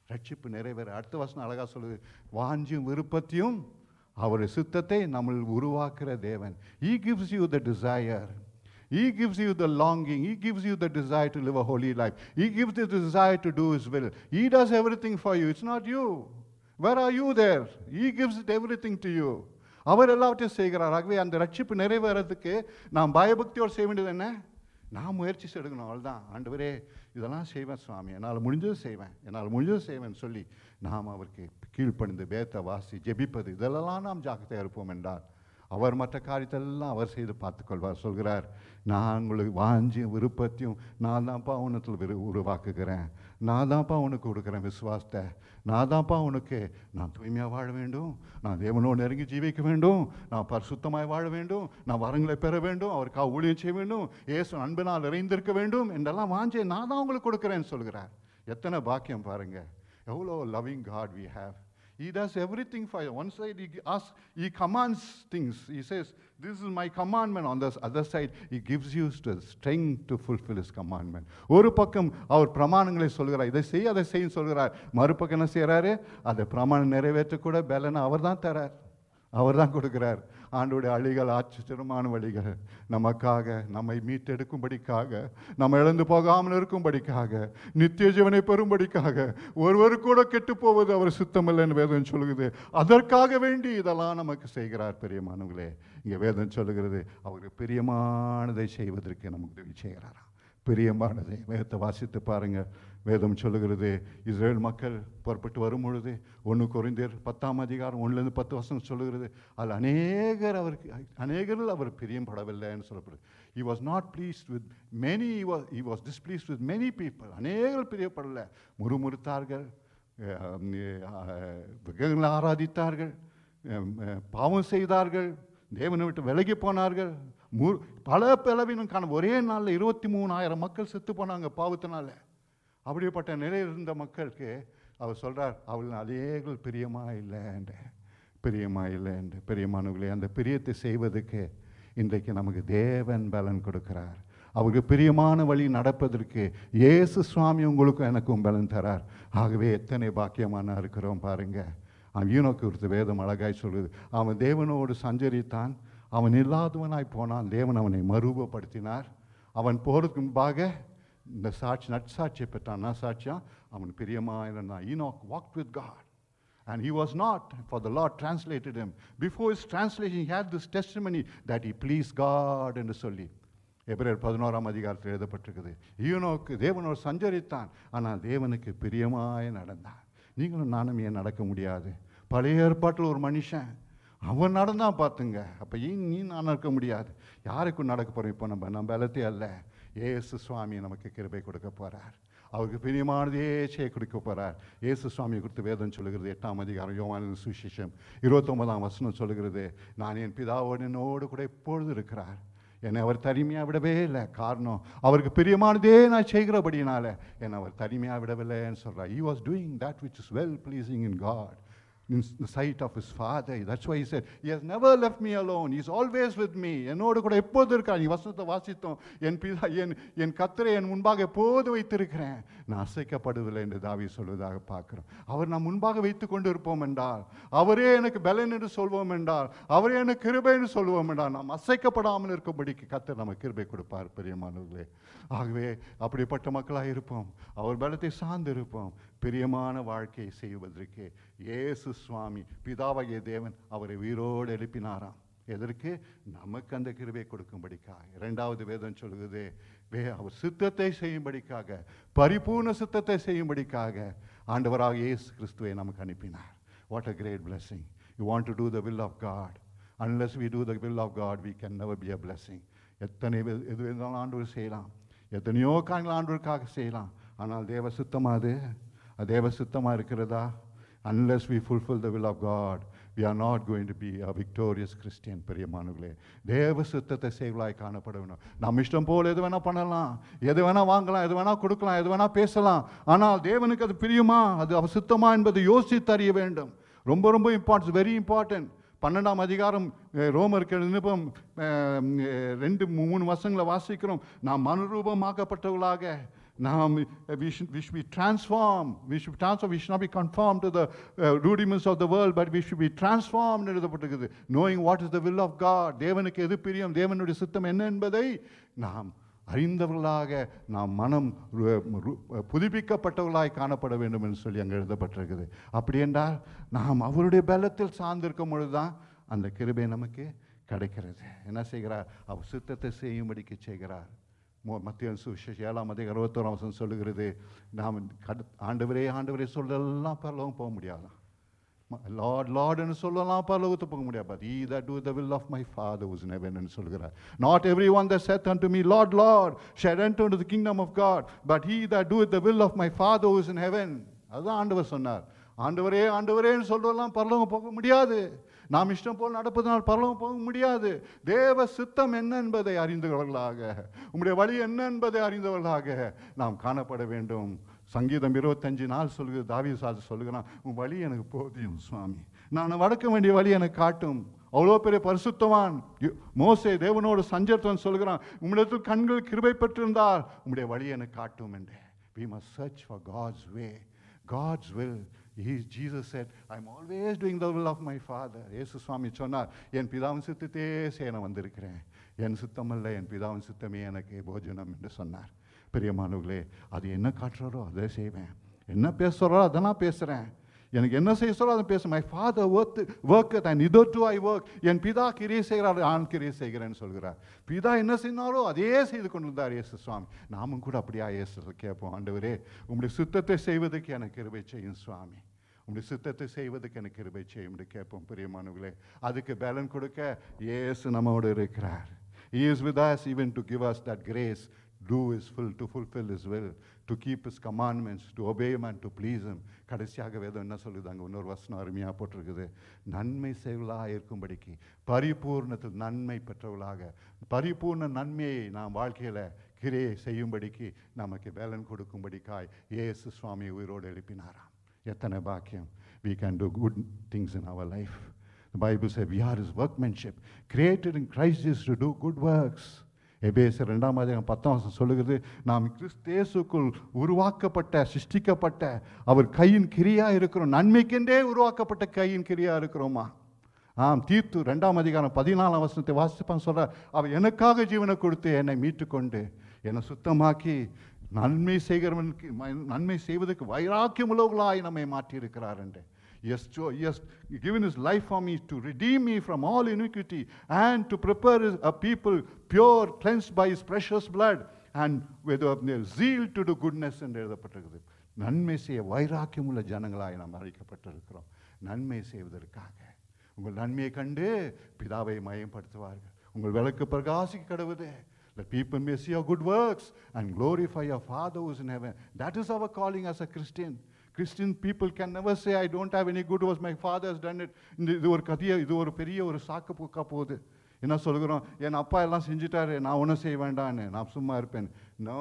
S1: ரட்சிப்பு நிறைவேற அடுத்த வசனம் அழகா சொல்லுது, வாஞ்சியும் விருப்பத்தையும் அவருடைய சித்தத்தை நம்ம உருவாக்குற தேவன். He gives you the desire. He gives you the longing. He gives you the desire to live a holy life. He gives you the desire to do His will. He does everything for you. It's not you. Where are you there? He gives it everything to you. அவர் எல்லாவற்றையும் செய்கிறார். ஆகவே அந்த ரட்சிப்பு நிறைவேறதுக்கு நாம் பயபக்தியோடு செய்ய வேண்டியது என்ன? நான் முயற்சி எடுக்கணும், அவ்வளோதான். ஆண்டவரே இதெல்லாம் செய்வேன் சுவாமி, என்னால் முடிஞ்சது செய்வேன், என்னால் முடிஞ்சது செய்வேன் சொல்லி நாம் அவருக்கு கீழ்ப்பணிந்து வேத வாசி ஜெபிப்பது, இதெல்லாம் நாம் ஜாக்கிரதையாக இருப்போம் என்றால் அவர் மற்ற காரியத்தெல்லாம் அவர் செய்து பார்த்துக்கொள்வார். சொல்கிறார், நான் உங்களுக்கு வாஞ்சியும் விருப்பத்தையும் நான் தான்ப்பா உனத்தில் உருவாக்குகிறேன், நான் தான்ப்பா உனக்கு கொடுக்குறேன் விசுவாசத்தை, நான் தான்ப்பா உனக்கு, நான் தூய்மையாக வாழ வேண்டும், நான் தேவனோடு நெருங்கி ஜீவிக்க வேண்டும், நான் பரிசுத்தமாய் வாழ வேண்டும், நான் வரங்களை பெற வேண்டும், அவருக்காக ஊழியம் செய்ய வேண்டும், இயேசு அன்பினால் நிறைந்திருக்க வேண்டும் என்றெல்லாம் வாஞ்சியை நான் தான் உங்களுக்கு கொடுக்குறேன்னு சொல்கிறார். எத்தனை பாக்கியம் பாருங்க, எவ்வளோ loving God we have. He does everything for you. One side he commands things. He says, this is my commandment. On the other side, he gives you the strength to fulfill his commandment. ஒரு பக்கம் அவர் பிரமாணங்களை சொல்கிறார், இதை செய் அதை செய்யும் சொல்கிறார். மறுபக்கம் என்ன செய்கிறாரு? அதை பிரமாணம் நிறைவேற்ற கூட பலனை அவர் தான் தரார், அவர் தான் கொடுக்கிறார். ஆண்டோடைய அழிகள் ஆச்சரியமான வழிகள் நமக்காக, நம்மை மீட்டெடுக்கும்படிக்காக, நம்ம இழந்து போகாமல் இருக்கும்படிக்காக, நித்திய ஜீவனை பெறும்படிக்காக, ஒருவர் கூட கெட்டு போவது அவர் சுத்தமில்லைன்னு வேதம் சொல்லுகிறது. அதற்காக வேண்டி இதெல்லாம் நமக்கு செய்கிறார். பிரியமானவர்களே, இங்கே வேதம் சொல்லுகிறது, அவருக்கு பிரியமானதை செய்வதற்கு நமக்கு உதவி செய்கிறாராம். பிரியமானதை வேதத்தை வாசித்து பாருங்க. வேதம் சொல்லுகிறது, இஸ்ரேல் மக்கள் புறப்பட்டு வரும் பொழுது 1 கொரிந்தியர் 10ஆம் அதிகாரம் 1-10 வசனம் சொல்லுகிறது, அதில் அநேகரில் அவர் பிரியப்படவில்லைன்னு சொல்லப்படுது. He was not pleased with many, he was displeased with many people. அநேகர் பிரியப்படலை. முறுமுறுத்தார்கள், விக்கிரகங்களை ஆராதித்தார்கள், பாவம் செய்தார்கள், தேவனை விட்டு விலகி போனார்கள். பல பலவீனம் காண ஒரே நாளில் 23,000 மக்கள் செத்து போனாங்க பாவத்தினால. அப்படிப்பட்ட நிலையில் இருந்த மக்களுக்கு அவர் சொல்கிறார், அவள் அநேகர்கள் பிரியமா இல்லை என்று. பிரியமானவர்களே, அந்த பிரியத்தை செய்வதற்கு இன்றைக்கு நமக்கு தேவன் பலன் கொடுக்கிறார். அவருக்கு பிரியமான வழி நடப்பதற்கு இயேசு சுவாமி உங்களுக்கும் எனக்கும் பலன் தரார். ஆகவே எத்தனை பாக்கியமான இருக்கிறோம் பாருங்க. அவன் ஈனோக்கு குறித்து வேதம் அழகாய் சொல்லுது, அவன் தேவனோடு சஞ்சரித்தான், அவன் இல்லாதவனாய் போனான், தேவன் அவனை மறுரூபப்படுத்தினார். அவன் போகிறதுக்கு முன்பாக இந்த நற்சாட்சியை பெற்றான். சாட்சியா அவன் பிரியமாக இருந்தான். Enoch walked with God and he was not, for the Lord translated him. Before his translation he had this testimony that he pleased God என்று சொல்லி எபிரேயர் 11ஆம் அதிகாரத்தில் எழுதப்பட்டிருக்குது. ஈனோக்கு தேவனோடு சஞ்சரித்தான், ஆனால் தேவனுக்கு பிரியமாய் நடந்தான். நீங்களும் நானும் ஏன் நடக்க முடியாது? பழைய ஏற்பாட்டில் ஒரு மனுஷன் அவன் நடந்தான் பார்த்துங்க. அப்போ நீ நான் நடக்க முடியாது. யாருக்கும் நடக்க போகிறோம்? இப்போ நம்ம பலத்தே அல்ல, இயேசு சுவாமி நமக்கு கிருபை கொடுக்க போகிறார். அவருக்கு பிரியமானதே செய்ய கொடுக்க போகிறார். இயேசு சுவாமியை குறித்து வேதம் சொல்லுகிறது. 8ஆம் அதிகாரம் யோவானின் சுவிசேஷம் 29ஆம் வசனம் சொல்லுகிறது, நான் என் பிதாவோடு என்னோடு கூட எப்பொழுது இருக்கிறார். என்னை அவர் தனிமையாக விடவே இல்லை. காரணம், அவருக்கு பிரியமானதே நான் செய்கிறபடினால என்னை அவர் தனிமையாக விடவில்லைன்னு சொல்கிறார். He was doing that which is well pleasing in God, in the sight of his Father. That's why he said, he has never left me alone. He is always with me. என்னோடு கூட எப்போது இருக்கார். நீ வசனத்தை வாசித்தோம், என் கர்த்தரை என் முன்பாக எப்போது வைத்திருக்கிறேன், நான் அசைக்கப்படுவதில்லை என்று தாவீது சொல்வதாக பார்க்கிறோம். அவர் நாம் முன்பாக வைத்து கொண்டு இருப்போம் என்றால், அவரே எனக்கு பலன் என்று சொல்வோம் என்றால், அவரே எனக்கு கிருபை என்று சொல்வோம் என்றால், நாம் அசைக்கப்படாமல் இருக்கும்படிக்கு கர்த்தர் நமக்கு கிருபை கொடுப்பார் பிரியமானவர்களே. ஆகவே அப்படிப்பட்ட மக்களாக இருப்போம். அவர் பலத்தை சார்ந்து இருப்போம். பிரியமான வாழ்க்கையை செய்வதற்கு இயேசு சுவாமி பிதாவாகிய தேவன் அவரை உயிரோடு எழுப்பினாராம். எதற்கு? நமக்கு அந்த கிருபை கொடுக்கும்படிக்காக. 2வது வேதம் சொல்லுகிறது, அவர் சித்தத்தை செய்யும்படிக்காக, பரிபூர்ண சித்தத்தை செய்யும்படிக்காக ஆண்டவராக இயேசு கிறிஸ்துவை நமக்கு அனுப்பினார். What a great blessing. You want to do the will of God. Unless we do the will of God, we can never be a blessing. எத்தனை எது வேணாலும் ஆண்டவர் செய்யலாம், எத்தனையோ காரியங்கள் ஆண்டவருக்காக செய்யலாம். ஆனால் தேவ சித்தமாக அது தேவ சித்தமாக இருக்கிறதா? Unless we fulfill the will of God, we are not going to be a victorious Christian. பிரியமானவர்களே, தேவ சித்தத்தை செய்வலாய் காணப்பட வேண்டும். நம்ம இஷ்டம் போல் எது வேணால் பண்ணலாம், எது வேணால் வாங்கலாம், எது வேணால் கொடுக்கலாம், எது வேணால் பேசலாம். ஆனால் தேவனுக்கு அது பிரியுமா, அது அவர் சித்தமா என்பதை யோசித்து அறிய வேண்டும். ரொம்ப ரொம்ப இம்பார்ட்டன்ட், வெரி இம்பார்ட்டன்ட். 12ஆம் அதிகாரம் ரோமருக்கு நிருபம் 2-3 வசனங்களை வாசிக்கிறோம். நாம் மனுரூபமாக்கப்பட்டவர்களாக நாம் we should be transformed. We should not be conformed to the rudiments of the world, but we should be transformed எழுதப்பட்டிருக்கிறது. knowing what is the will of God. தேவனுக்கு எது பிரியம், தேவனுடைய சித்தம் என்ன என்பதை நாம் அறிந்தவர்களாக, நாம் மனம் புதுப்பிக்கப்பட்டவர்களாய் காணப்பட வேண்டும் என்று சொல்லி அங்கே எழுதப்பட்டிருக்குது. அப்படி என்றால் நாம் அவருடைய பலத்தில் சார்ந்திருக்கும் பொழுது தான் அந்த கிருபை நமக்கு கிடைக்கிறது. என்ன செய்கிறார்? அவர் சித்தத்தை செய்யும்படிக்கு செய்கிறார். மத்திய சுவிசேஷம் 7ஆம் அதிகாரம் 61ஆம் வசனம் சொல்லுகிறது, நாம் ஆண்டவரே ஆண்டவரே சொல்லலாம் பரலோகம் போக முடியாதான், லார்ட் லார்ட்னு சொல்லலாம் பரலோகத்து போக முடியாது. But he that doeth the will of my Father who is in heaven என்று சொல்கிறார். Not everyone that saith unto me Lord Lord shall enter into the kingdom of God, but he that doeth the will of my Father who is in heaven. அதுதான் ஆண்டவர் சொன்னார். ஆண்டவரே ஆண்டவரேன்னு சொல்லலாம் பரலோகம் போக முடியாது. நாம் இஷ்டம் போல் நடப்பதனால் பரலோகம் போக முடியாது. தேவ சித்தம் என்ன என்பதை அறிந்தவர்களாக, உம்முடைய வழி என்ன என்பதை அறிந்தவர்களாக நாம் காணப்பட வேண்டும். சங்கீதம் 25:4 சொல்லுகிறது, தாவீது சொல்லுகிறான், உன் வழி எனக்கு போதியும் சுவாமி, நான் வடக்க வேண்டிய வழி எனக்கு காட்டும். அவ்வளோ பெரிய பரிசுத்தவான் மோசே தேவனோடு சஞ்சரித்தவன் சொல்கிறான், உம்மிடத்தில் கண்கள் கிருபை பெற்றிருந்தால் உம்முடைய வழி எனக்கு காட்டும் என்று. We must search for God's way, God's will. Jesus said, I'm always doing the will of my Father. இயேசு சுவாமி சொன்னார், என் பிதாவின் சித்தத்தையே செய்ய நான் வந்திருக்கிறேன், என் சித்தமல்ல என் பிதாவின் சித்தமே எனக்கு போஜனம் என்று சொன்னார். பிரியமானவர்களே, அது என்ன காட்டுறாரோ அதை செய்வேன், என்ன பேசுகிறாரோ அதை நான் பேசுகிறேன், எனக்கு என்ன செய்ய சொல்கிறோ அதை பேச. மை ஃபாதர் ஒர்க் அண்ட் இதோ டு ஐ ஒர்க். என் பிதா கிரியை செய்கிறார், நான் கிரியை செய்கிறேன்னு சொல்கிறார். பிதா என்ன செய்தாரோ அதே செய்து கொண்டிருந்தார் இயேசு சுவாமி. நாமும் கூட அப்படியா இயேசு கேட்போம், ஆண்டவரே உம்முடைய சித்தத்தை செய்வதற்கு எனக்கு கிருபை செய்யும் சுவாமி, உம்முடைய சித்தத்தை செய்வதற்கு எனக்கு கிருபை செய்யும் என்று கேட்போம். பிரியமானவர்களே, அதுக்கு பலன் கொடுக்க இயேசு நம்மோடு இருக்கிறார். He is with us even to give us that grace to fulfill his will, to keep his commandments, to obey him and to please him. கடைசியாக வேதம் என்ன சொல்லுது, அங்கே இன்னொரு வசனம் அருமையாக போட்டிருக்குது, நன்மை செய்வர்களாக இருக்கும்படிக்கு, பரிபூர்ணத்தில் நன்மை பெற்றவர்களாக, பரிபூர்ண நன்மையை நாம் வாழ்க்கையில் கிரியை செய்யும்படிக்கு நமக்கு பலன் கொடுக்கும்படிக்காய் இயேசு சுவாமி உயிரோடு எழுப்பினாராம். எத்தனை பாக்கியம். We can do good things in our life. The Bible says we are his workmanship, created in Christ Jesus to do good works. எபேசியர் 2ஆம் அதிகாரம் 10ஆம் வசனம் சொல்லுகிறது, நாம் கிறிஸ்து இயேசுக்குள் உருவாக்கப்பட்ட, சிருஷ்டிக்கப்பட்ட அவர் கையின் கிரியா இருக்கிறோம். நன்மைக்கென்றே உருவாக்கப்பட்ட கையின் கிரியா இருக்கிறோமா? தீத்து 2ஆம் அதிகாரம் 14ஆம் வசனத்தை வாசிப்பான் சொல்றார், அவர் எனக்காக ஜீவனை கொடுத்து என்னை மீட்டுக்கொண்டு என்னை சுத்தமாக்கி நன்மை செய்கிறவனுக்கு நன்மை செய்வதற்கு வைராக்கியம் உள்ளவர்களாய் நம்மை மாற்றியிருக்கிறார் என்று. Yes, he has given his life for me to redeem me from all iniquity and to prepare a people pure, cleansed by his precious blood and with a zeal to do goodness என்று எழுதப்பட்டிருக்கிறது. நன்மை செய்ய வைராக்கியம் உள்ள ஜனங்களாய் நாம் அழைக்கப்பட்டிருக்கிறோம். நன்மை செய்வதற்காக உங்கள் நன்மையை கண்டு பிதாவை மயப்படுத்துவார்கள். உங்கள் விளக்கு பிரகாசிக்க கடவுது. Let people may see your good works and glorify your Father who is in heaven. That is our calling as a Christian. Christian people can never say, I don't have any good works, my Father has done it. இது ஒரு கதையை, இது ஒரு பெரிய ஒரு சாக்கு போக்கா போகுது. என்ன சொல்கிறோம், என் அப்பா எல்லாம் செஞ்சுட்டாரு, நான் ஒன்றும் செய்ய வேண்டான்னு நான் சும்மா இருப்பேன். No,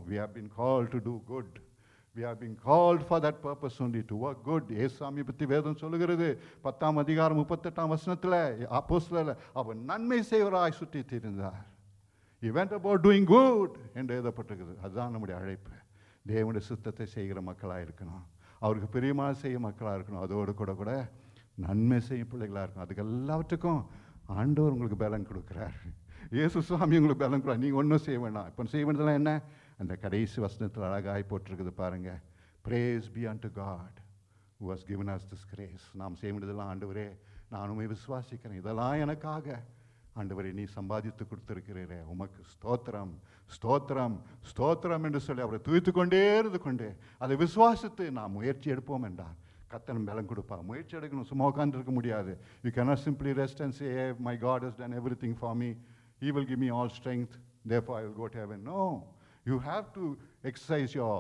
S1: we have been called to do good. We have been called for that purpose only, to work good. ஏசாமி பற்றி வேதம் சொல்லுகிறது 10ஆம் அதிகாரம் 38ஆம் வசனத்தில், அப்போஸ்தலர் அவர் நன்மை செய்வராய் சுற்றி திரிந்தார். He went about doing good என்று எழுதப்பட்டிருக்குது. அதுதான் நம்முடைய அழைப்பு. தேவனுடைய சித்தத்தை செய்கிற மக்களாக இருக்கணும், அவருக்கு பிரியமாக செய்ய மக்களாக இருக்கணும், அதோடு கூட நன்மை செய்யும் பிள்ளைகளாக இருக்கணும். அதுக்கு எல்லாவற்றுக்கும் ஆண்டவர் உங்களுக்கு பலன் கொடுக்குறார். இயேசு சுவாமி உங்களுக்கு பலன் கொடுக்குறார். நீங்கள் ஒன்றும் செய்ய வேண்டாம். இப்போ செய்ய வேண்டியதெல்லாம் என்ன? அந்த கடைசி வசனத்தில் அழகாய் போட்டிருக்குது பாருங்க. Praise be unto God who has given us this grace. நாம் செய்ய வேண்டியதெல்லாம், ஆண்டவரே நானுமே விசுவாசிக்கிறேன், இதெல்லாம் எனக்காக ஆண்டவரே நீ சம்பாதித்து கொடுத்திருக்கிறீரே, உமக்கு ஸ்தோத்திரம் ஸ்தோத்திரம் ஸ்தோத்திரம் என்று சொல்லி அவரை துதித்து கொண்டே இருந்து கொண்டே அதை விசுவாசித்து நாம் முயற்சி எடுப்போம் என்றார். கர்த்தர் பலன் கொடுப்பா. முயற்சி எடுக்கணும், சும்மா உட்கார்ந்திருக்க முடியாது. You cannot simply rest and say, hey, my God has done everything for me, He will give me all strength, therefore I will go to heaven. No, you have to exercise your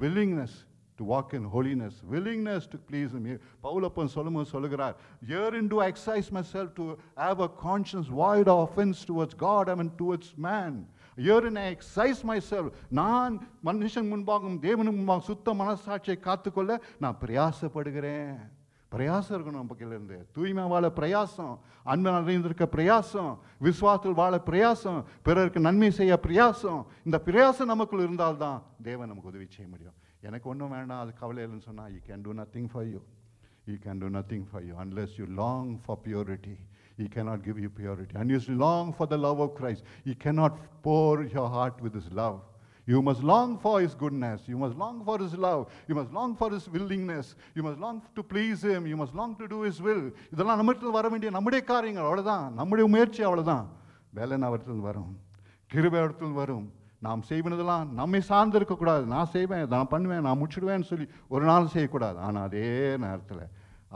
S1: willingness to walk in holiness, willingness to please Him. Pavul அப்பன் சொல்லும்போது சொல்லுகிறார், herein do I exercise myself to have a conscience void of offense towards God, I mean towards man. Herein I exercise myself. நான் மனுஷன் முன்பாகவும் தேவனுக்கு முன்பாகவும் சுத்த மனசாட்சியை காத்துக்கொள்ள நான் பிரயாசப்படுகிறேன். பிரயாசம் இருக்கணும் நம்ம கையிலிருந்து. தூய்மை வாழ பிரயாசம், அன்பு நிறைந்திருக்க பிரயாசம், விசுவாசத்தில் வாழ பிரயாசம், பிறருக்கு நன்மை செய்ய பிரயாசம். இந்த பிரயாசம் நமக்குள் இருந்தால்தான் தேவன் நமக்கு உதவி செய்ய முடியும். எனக்கு ஒன்றும் வேண்டாம், அது கவலை இல்லைன்னு சொன்னால், He can do nothing for you. He can do nothing for you unless you long for purity. He cannot give you purity. And you long for the love of Christ. He cannot pour your heart with His love. You must long for His goodness. You must long for His love. You must long for His willingness. You must long to please Him. You must long to do His will. இதெல்லாம் நம்மிடத்தில் வர வேண்டிய நம்முடைய காரியங்கள். அவ்வளோதான். நம்முடைய முயற்சி அவ்வளோதான். பலன் அவரிடத்தில் வரும், கிருபை அவரிடத்தில் வரும். நாம் செய்வதெல்லாம் நம்மை சார்ந்து இருக்கக்கூடாது. நான் செய்வேன், நான் பண்ணுவேன், நான் முடிச்சிடுவேன்னு சொல்லி ஒரு நாள் செய்யக்கூடாது. ஆனால் அதே நேரத்தில்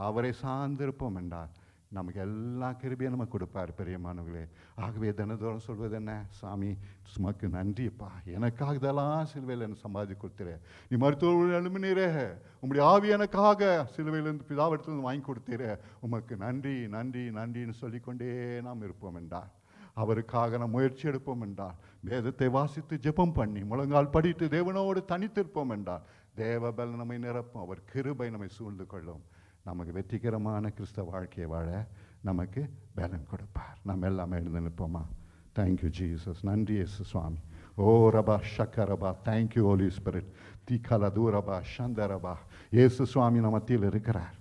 S1: அவரை சார்ந்திருப்போம் என்றால் நமக்கு எல்லா கிருபையும் நமக்கு கொடுப்பார் பெரியமானவர்களே. ஆகவே தினதோறும் சொல்வது என்ன? சாமி சுமக்கு நன்றிப்பா, எனக்காக இதெல்லாம் சிலுவையில் எனக்கு சம்பாதி கொடுத்துரு, நீ மருத்துவ எழுமினீரே, உங்களுடைய ஆவி எனக்காக சிலுவையிலிருந்து பிதாவிடத்திலிருந்து வாங்கி கொடுத்தீரே, உமக்கு நன்றி நன்றி நன்றின்னு சொல்லிக்கொண்டே நாம் இருப்போம் என்றார். அவருக்காக நாம் முயற்சி எடுப்போம் என்றால், வேதத்தை வாசித்து ஜெபம் பண்ணி முழங்கால் படித்து தேவனோடு தனித்திருப்போம் என்றால் தேவ பலன் நம்மை நிரப்பும், அவர் கிருபை நம்மை சூழ்ந்து கொள்ளும். நமக்கு வெற்றிகரமான கிறிஸ்தவ வாழ்க்கையை வாழ நமக்கு பலன் கொடுப்பார். நம்ம எல்லாமே எழுந்து நிற்போமா? Thank you Jesus. நன்றி இயேசு சுவாமி. ஓ ரபா ஷக்கரபா, தேங்க்யூ ஹோலி ஸ்பிரிட். தீக்கல தூரபா சந்தரபா. இயேசு சுவாமி நம்ம மத்தியில் இருக்கிறார்.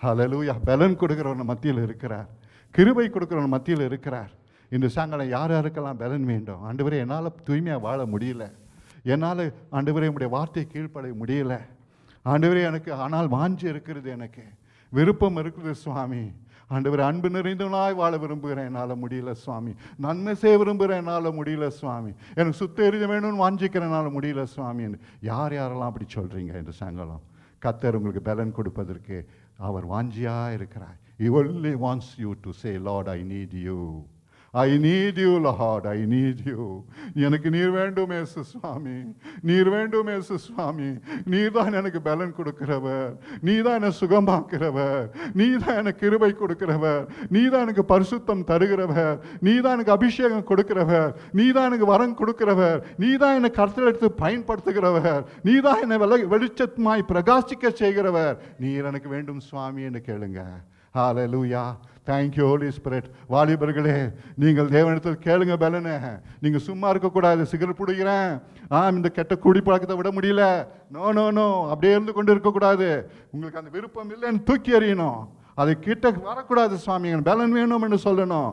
S1: ஹல்லேலூயா. பலன் கொடுக்கிறவன் நம்ம மத்தியில் இருக்கிறார், கிருபை கொடுக்கிறவன் மத்தியில் இருக்கிறார். இந்த சாயங்காலம் யார் யாருக்கெல்லாம் பலன் வேண்டும்? ஆண்டவரே என்னால் தூய்மையாக வாழ முடியல, என்னால் ஆண்டவரே உங்களுடைய வார்த்தையை கீழ்ப்படைய முடியல ஆண்டவரே, எனக்கு ஆனால் வாஞ்சி இருக்கிறது, எனக்கு விருப்பம் இருக்குது சுவாமி. ஆண்டவரே அன்பு நிறைந்தவனாய் வாழ விரும்புகிறேன், என்னால் முடியல சுவாமி. நன்மை செய்ய விரும்புகிறேன், என்னால் முடியல சுவாமி. எனக்கு சுத்த எறிய வேணும்னு வாஞ்சிக்கிறேன், என்னால் முடியல சுவாமி. யார் யாரெல்லாம் அப்படி சொல்கிறீங்க இந்த சாயங்காலம், கர்த்தர் உங்களுக்கு பலன் கொடுப்பதற்கு அவர் வாஞ்சியாக இருக்கிறார். He only wants you to say, Lord, I need you. I need you, Lord, I need you. எனக்கு நீர் வேண்டும் இயேசு சுவாமி, நீர் வேண்டும் இயேசு சுவாமி. நீர் தான் எனக்கு பலன் கொடுக்கிறவர், நீ தான் என்னை சுகமாக்குறவர், நீ தான் எனக்கு கிருபை கொடுக்கிறவர், நீ தான் எனக்கு பரிசுத்தம் தருகிறவர், நீ தான் எனக்கு அபிஷேகம் கொடுக்கிறவர், நீ தான் எனக்கு வரம் கொடுக்கிறவர், நீ தான் என்னை கருத்தில் எடுத்து பயன்படுத்துகிறவர், நீ தான் என்னை வெளிச்சமாய் பிரகாசிக்க செய்கிறவர். நீர் எனக்கு வேண்டும் சுவாமி என்று கேளுங்க. ஹல்லேலூயா. Thank you holy spirit. வாலிபர்களே, நீங்கள் தேவனிடத்தில் கேளுங்க பலனை. நீங்கள் சும்மா இருக்கக்கூடாது. சிகரெட் பிடிக்கிறேன், இந்த கெட்ட குடி பழக்கத்தை விட முடியல, நோ நோ நோ, அப்படியே இருந்து கொண்டு இருக்கக்கூடாது. உங்களுக்கு அந்த விருப்பம் இல்லைன்னு தூக்கி எறியணும். அதை கிட்ட வரக்கூடாது. சுவாமி பலன் வேணும் என்று சொல்லணும்.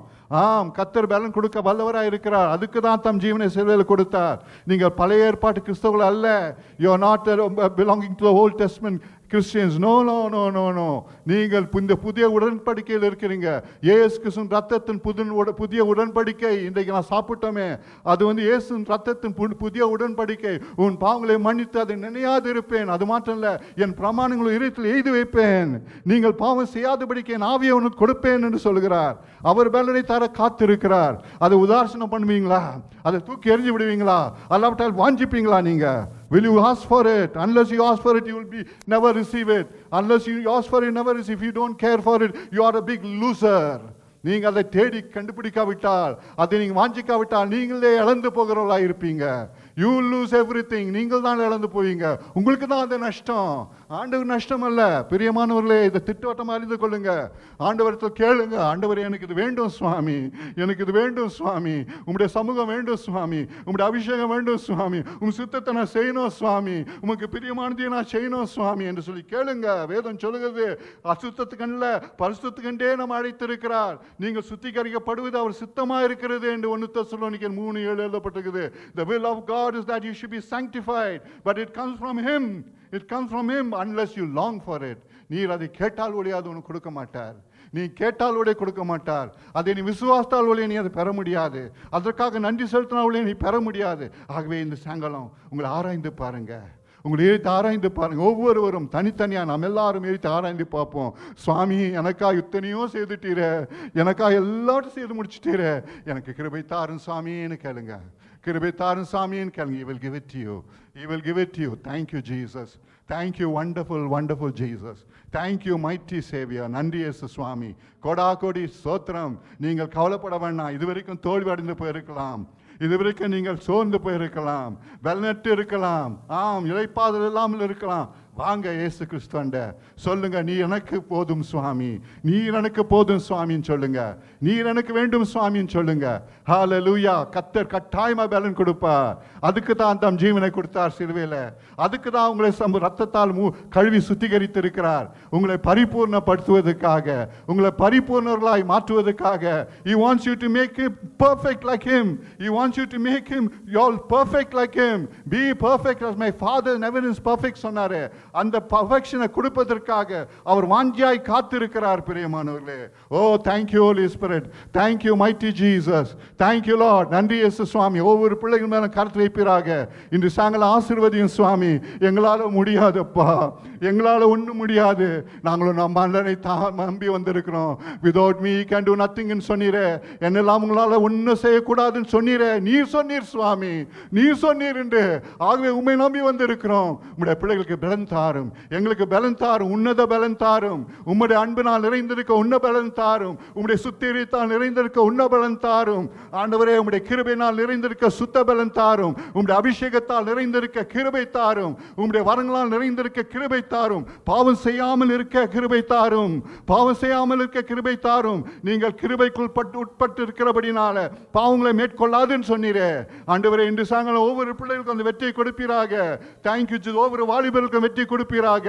S1: கர்த்தர் பலன் கொடுக்க வல்லவராக இருக்கிறார். அதுக்கு தான் தம் ஜீவனை சிலுவையில் கொடுத்தார். நீங்கள் பழைய ஏற்பாட்டு கிறிஸ்தவர்கள் அல்ல. You are not belonging to the old testament Christians, no no no no no. நீங்கள் இந்த புதிய உடன்படிக்கையில் இருக்கிறீங்க. இயேசு கிறிஸ்துவின் ரத்தத்தின் புதிய உடன்படிக்கை இன்றைக்கு நான் சாப்பிட்டோமே, அது இயேசுவின் ரத்தத்தின் புதிய உடன்படிக்கை. உன் பாவங்களை மன்னித்து அதை நினையாது இருப்பேன். அது மாற்றம் இல்ல, என் பிரமாணங்களை இதயத்தில் எழுதி வைப்பேன். நீங்கள் பாவம் செய்யாதபடிக்கு என் ஆவியை உனக்கு கொடுப்பேன் என்று சொல்கிறார். அவர் பலனை தர காத்திருக்கிறார். அதை உதாசனம் பண்ணுவீங்களா? அதை தூக்கி எறிஞ்சு விடுவீங்களா? அல்லாவிட்டால் வாஞ்சிப்பீங்களா? நீங்க will you ask for it? Unless you ask for it, you will never receive it. Unless you ask for it, never receive. If you don't care for it, you are a big loser. நீங்கள் அதை தேடி கண்டுபிடிக்காவிட்டால், அதை நீங்கள் வாஞ்சிக்காவிட்டால், நீங்களே இழந்து போகிறவர்களா இருப்பீங்க. You lose everything. நீங்கள் தான் இழந்து போவீங்க. உங்களுக்கு தான் அது நஷ்டம். ஆண்டவர் நஷ்டம் அல்ல. பிரியமானவர்களே, இதை திட்டவட்டமாக அறிந்து கொள்ளுங்க. ஆண்டவரத்தில் கேளுங்க, ஆண்டவர் எனக்கு இது வேண்டும் சுவாமி, எனக்கு இது வேண்டும் சுவாமி, உங்களுடைய சமூகம் வேண்டும் சுவாமி, உங்களுடைய அபிஷேகம் வேண்டும் சுவாமி, உங்க சித்தத்தை நான் செய்யணும் சுவாமி, உமக்கு பிரியமானதை நான் செய்யணும் சுவாமி என்று சொல்லி கேளுங்க. வேதம் சொல்லுகிறது, அசுத்தத்துக்கண்ட பரிசுத்தத்துக்கண்டே நம்ம அழைத்திருக்கிறார். நீங்கள் சுத்திகரிக்கப்படுவது அவர் சித்தமா இருக்கிறது என்று 1 தெசலோனிக்கர் 3:7 எழுதப்பட்டிருக்கிறது. The will of God is that you should be sanctified, but it comes from him. It comes from him unless you long for it. நீர் அதை கேட்டால் ஒழியாது உனக்கு கொடுக்க மாட்டார். நீ கேட்டால் ஒழிய கொடுக்க மாட்டார். அதை நீ விசுவாசத்தால் ஒழிய நீ அதை பெற முடியாது. அதற்காக நன்றி செலுத்தினால் ஒழிய நீ பெற முடியாது. ஆகவே இந்த சாயங்காலம் உங்களை ஆராய்ந்து பாருங்க. உங்களை எழுத்து ஆராய்ந்து பாருங்க. ஒவ்வொருவரும் தனித்தனியாக நாம் எல்லாரும் எழுத்து ஆராய்ந்து பார்ப்போம். சுவாமி, எனக்கா இத்தனையோ செய்துட்டீர, எனக்கா எல்லாத்தையும் செய்து முடிச்சுட்டீர, எனக்கு கிருபை தாரும் சாமின்னு கேளுங்க. கிருபை தாரும் சாமின்னு கேளுங்க. He will give it to you. He will give it to you. Thank you Jesus. Thank you wonderful wonderful Jesus. Thank you mighty Savior. நன்றி இயேசு சுவாமி. கோடா கோடி ஸ்தோத்திரம். நீங்கள் கவலைப்பட வேண்டாம். இதுவரைக்கும் தோல்வி அடைந்து போயிருக்கலாம், இதுவரைக்கும் நீங்கள் சோர்ந்து போயிருக்கலாம், பலனற்று இருக்கலாம், இளைப்பாறுதல் இல்லாமல் இருக்கலாம். வாங்க இயேசு கிறிஸ்துவண்ட சொல்லுங்க, நீ எனக்கு போதும் சுவாமி, நீர் எனக்கு போதும் சுவாமின்னு சொல்லுங்க. நீர் எனக்கு வேண்டும் சுவாமின்னு சொல்லுங்க. ஹல்லேலூயா. கர்த்தர் கட்டாயமா பலன் கொடுப்பார். அதுக்கு தான் தம் ஜீவனை கொடுத்தார் சிலுவையில. அதுக்கு தான் உங்களை ரத்தத்தால் கழுவி சுத்திகரித்து இருக்கிறார். உங்களை பரிபூர்ணப்படுத்துவதற்காக, உங்களை பரிபூர்ணர்களாய் மாற்றுவதற்காக. He wants you to make him perfect like him. He wants you to make him all perfect like him. Be perfect as my Father in heaven is perfect சொன்னாரே, அந்த பர்ஃபெக்ஷனை கொடுப்பதற்காக அவர் வாஞ்சியாய் காத்திருக்கிறார். பிரியமானவர்களே, oh thank you holy spirit, thank you mighty Jesus, thank you lord. நன்றி இயேசு சுவாமி. ஒவ்வொரு பிள்ளைகள் மேல கருத்து வைப்பீராக. இன்று சாயங்காலம் ஆசீர்வதியும் சுவாமி. எங்களால் முடியாதுப்பா, எங்களால் ஒன்றும் முடியாது. நாங்களும் நம்ம மன்னனை நம்பி வந்திருக்கிறோம். விதவுட் மீ கேன் டூ நத்திங்னு சொன்னீரே, என்னெல்லாம் உங்களால் ஒன்றும் செய்யக்கூடாதுன்னு சொன்னீரே. நீர் சொன்னீர் சுவாமி, நீர் சொன்னீர் என்று. ஆகவே உண்மை நம்பி வந்திருக்கிறோம். உங்களுடைய பிள்ளைகளுக்கு பலன் தாரும், எங்களுக்கு பலன் தாரும், உன்னத பலன் தாரும். உம்முடைய அன்பினால் நிறைந்திருக்க உன்ன பலன் தாரும். உம்முடைய சுத்திகரித்தால் நிறைந்திருக்க உன்ன பலன் தாரும். ஆண்டவரே, உம்முடைய கிருபையினால் நிறைந்திருக்க சுத்த பலன் தாரும். உம்முடைய அபிஷேகத்தால் நிறைந்திருக்க கிருபை தாரும். உம்முடைய வரங்களால் நிறைந்திருக்க கிருபை தாரும். பாவம் செய்யாமல் இருக்க கிருபை தாரும். பாவம் செய்யாமல் இருக்க கிருபை தாரும். நீங்கள் கிருபைக்குள் உட்பட்டு இருக்கிறபடினால பாவங்களை மேற்கொள்ளாதுன்னு சொன்னீரே. ஆண்டவரே, இன்று சாயங்காலம் ஒவ்வொரு பிள்ளைகளுக்கும் அந்த வெற்றியை கொடுப்பீராக. தேங்க்யூ. ஒவ்வொரு வாலிபருக்கும் வெற்றி கொடுப்பீராக.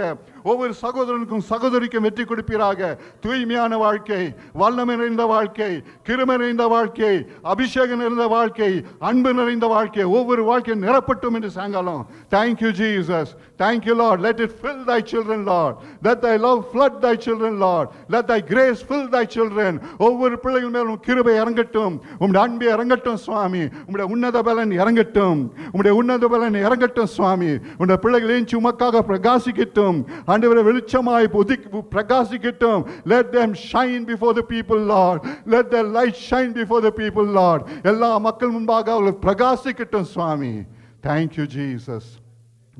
S1: ஒவ்வொரு சகோதரனுக்கும் சகோதரிக்கும் வெற்றி கொடுப்பீராக. தூய்மையான வாழ்க்கை, வல்லமை நிறைந்த வாழ்க்கை, கிருபை நிறைந்த வாழ்க்கை, அபிஷேகம் நிறைந்த வாழ்க்கை, அன்பு நிறைந்த வாழ்க்கை, ஒவ்வொரு வாழ்க்கையும் நிரப்பட்டும் என்று சாயங்காலம். Thank you Jesus. Thank you Lord. Let it fill thy children Lord. Let thy love flood thy children Lord. Let thy grace fill thy children. ஒவ்வொரு பிள்ளைகள் மேலும் கிருபை இறங்கட்டும். உம்முடைய அன்பு இறங்கட்டும் சுவாமி. உம்முடைய உன்னத பலன் இறங்கட்டும். உம்முடைய உன்னத பலன் இறங்கட்டும் சுவாமி. உம்முடைய பிள்ளைகள் உமக்காக பிரகாசிக்கட்டும். ஆண்டவரே, வெளிச்சமாய் பிரகாசிக்கட்டும். Let them shine before the people Lord. Let their light shine before the people Lord. எல்லா மக்கள் முன்பாக அவர்கள் பிரகாசிக்கட்டும் சுவாமி. Thank you Jesus.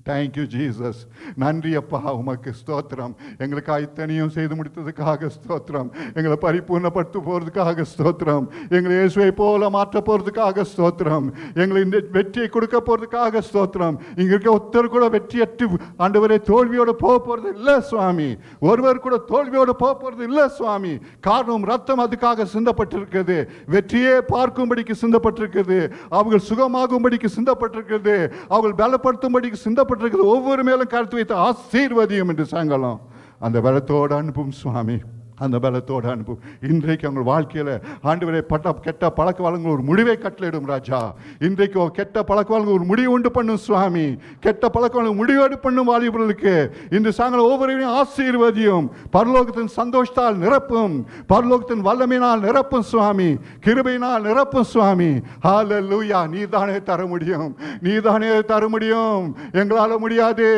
S1: Thank you Jesus. நன்றி அப்பா, உமக்கு ஸ்தோத்திரம். எங்களுக்காக இத்தனையும் செய்து முடித்ததுக்காக ஸ்தோத்திரம். எங்களை பரிபூர்ணப்படுத்த போறதுக்காக ஸ்தோத்திரம். எங்களை இயேசுவை போல மாற்ற போறதுக்காக ஸ்தோத்திரம். எங்களை இந்த வெற்றியை கொடுக்க போறதுக்காக ஸ்தோத்திரம். இங்க இருக்க ஒருத்தர் கூட வெற்றியற்று ஆண்டவரே தோல்வியோட போக போறது இல்லை சுவாமி. ஒருவர் கூட தோல்வியோட போக போறது இல்லை சுவாமி. காரணம், ரத்தம் அதுக்காக சிந்தப்பட்டிருக்கிறது. வெற்றியே பார்க்கும்படிக்கு சிந்தப்பட்டிருக்கிறது. அவர்கள் சுகமாகும்படிக்கு சிந்தப்பட்டிருக்கிறது. அவர்கள் பலப்படுத்தும்படிக்கு சிந்தப்பட்டிருக்கிறது. ஒவ்வொரு மேலும் கருத்து வைத்து ஆசீர்வதியும் என்று சாயங்காலம் அந்த பலத்தோடு அனுப்பும் சுவாமி. அந்த பலத்தோடு அனுப்பும். இன்றைக்கு அவங்க வாழ்க்கையில் ஆண்டவரே கெட்ட பழக்க வழங்க ஒரு முடிவை கட்டளையிடும் ராஜா. இன்றைக்கு கெட்ட பழக்க வழங்க ஒரு முடிவு உண்டு பண்ணும் சுவாமி. கெட்ட பழக்க வழங்க முடிவோடு பண்ணும் வாலிபர்களுக்கு இந்த சாயங்காலம் ஒவ்வொருவரையும் ஆசீர்வதியும். பரலோகத்தின் சந்தோஷத்தால் நிரப்பும், பரலோகத்தின் வல்லமையினால் நிரப்பும் சுவாமி, கிருபையினால் நிரப்பும் சுவாமி. ஹல்லேலூயா. நீதானே தர முடியும், நீதானே தர முடியும், எங்களால் முடியாது,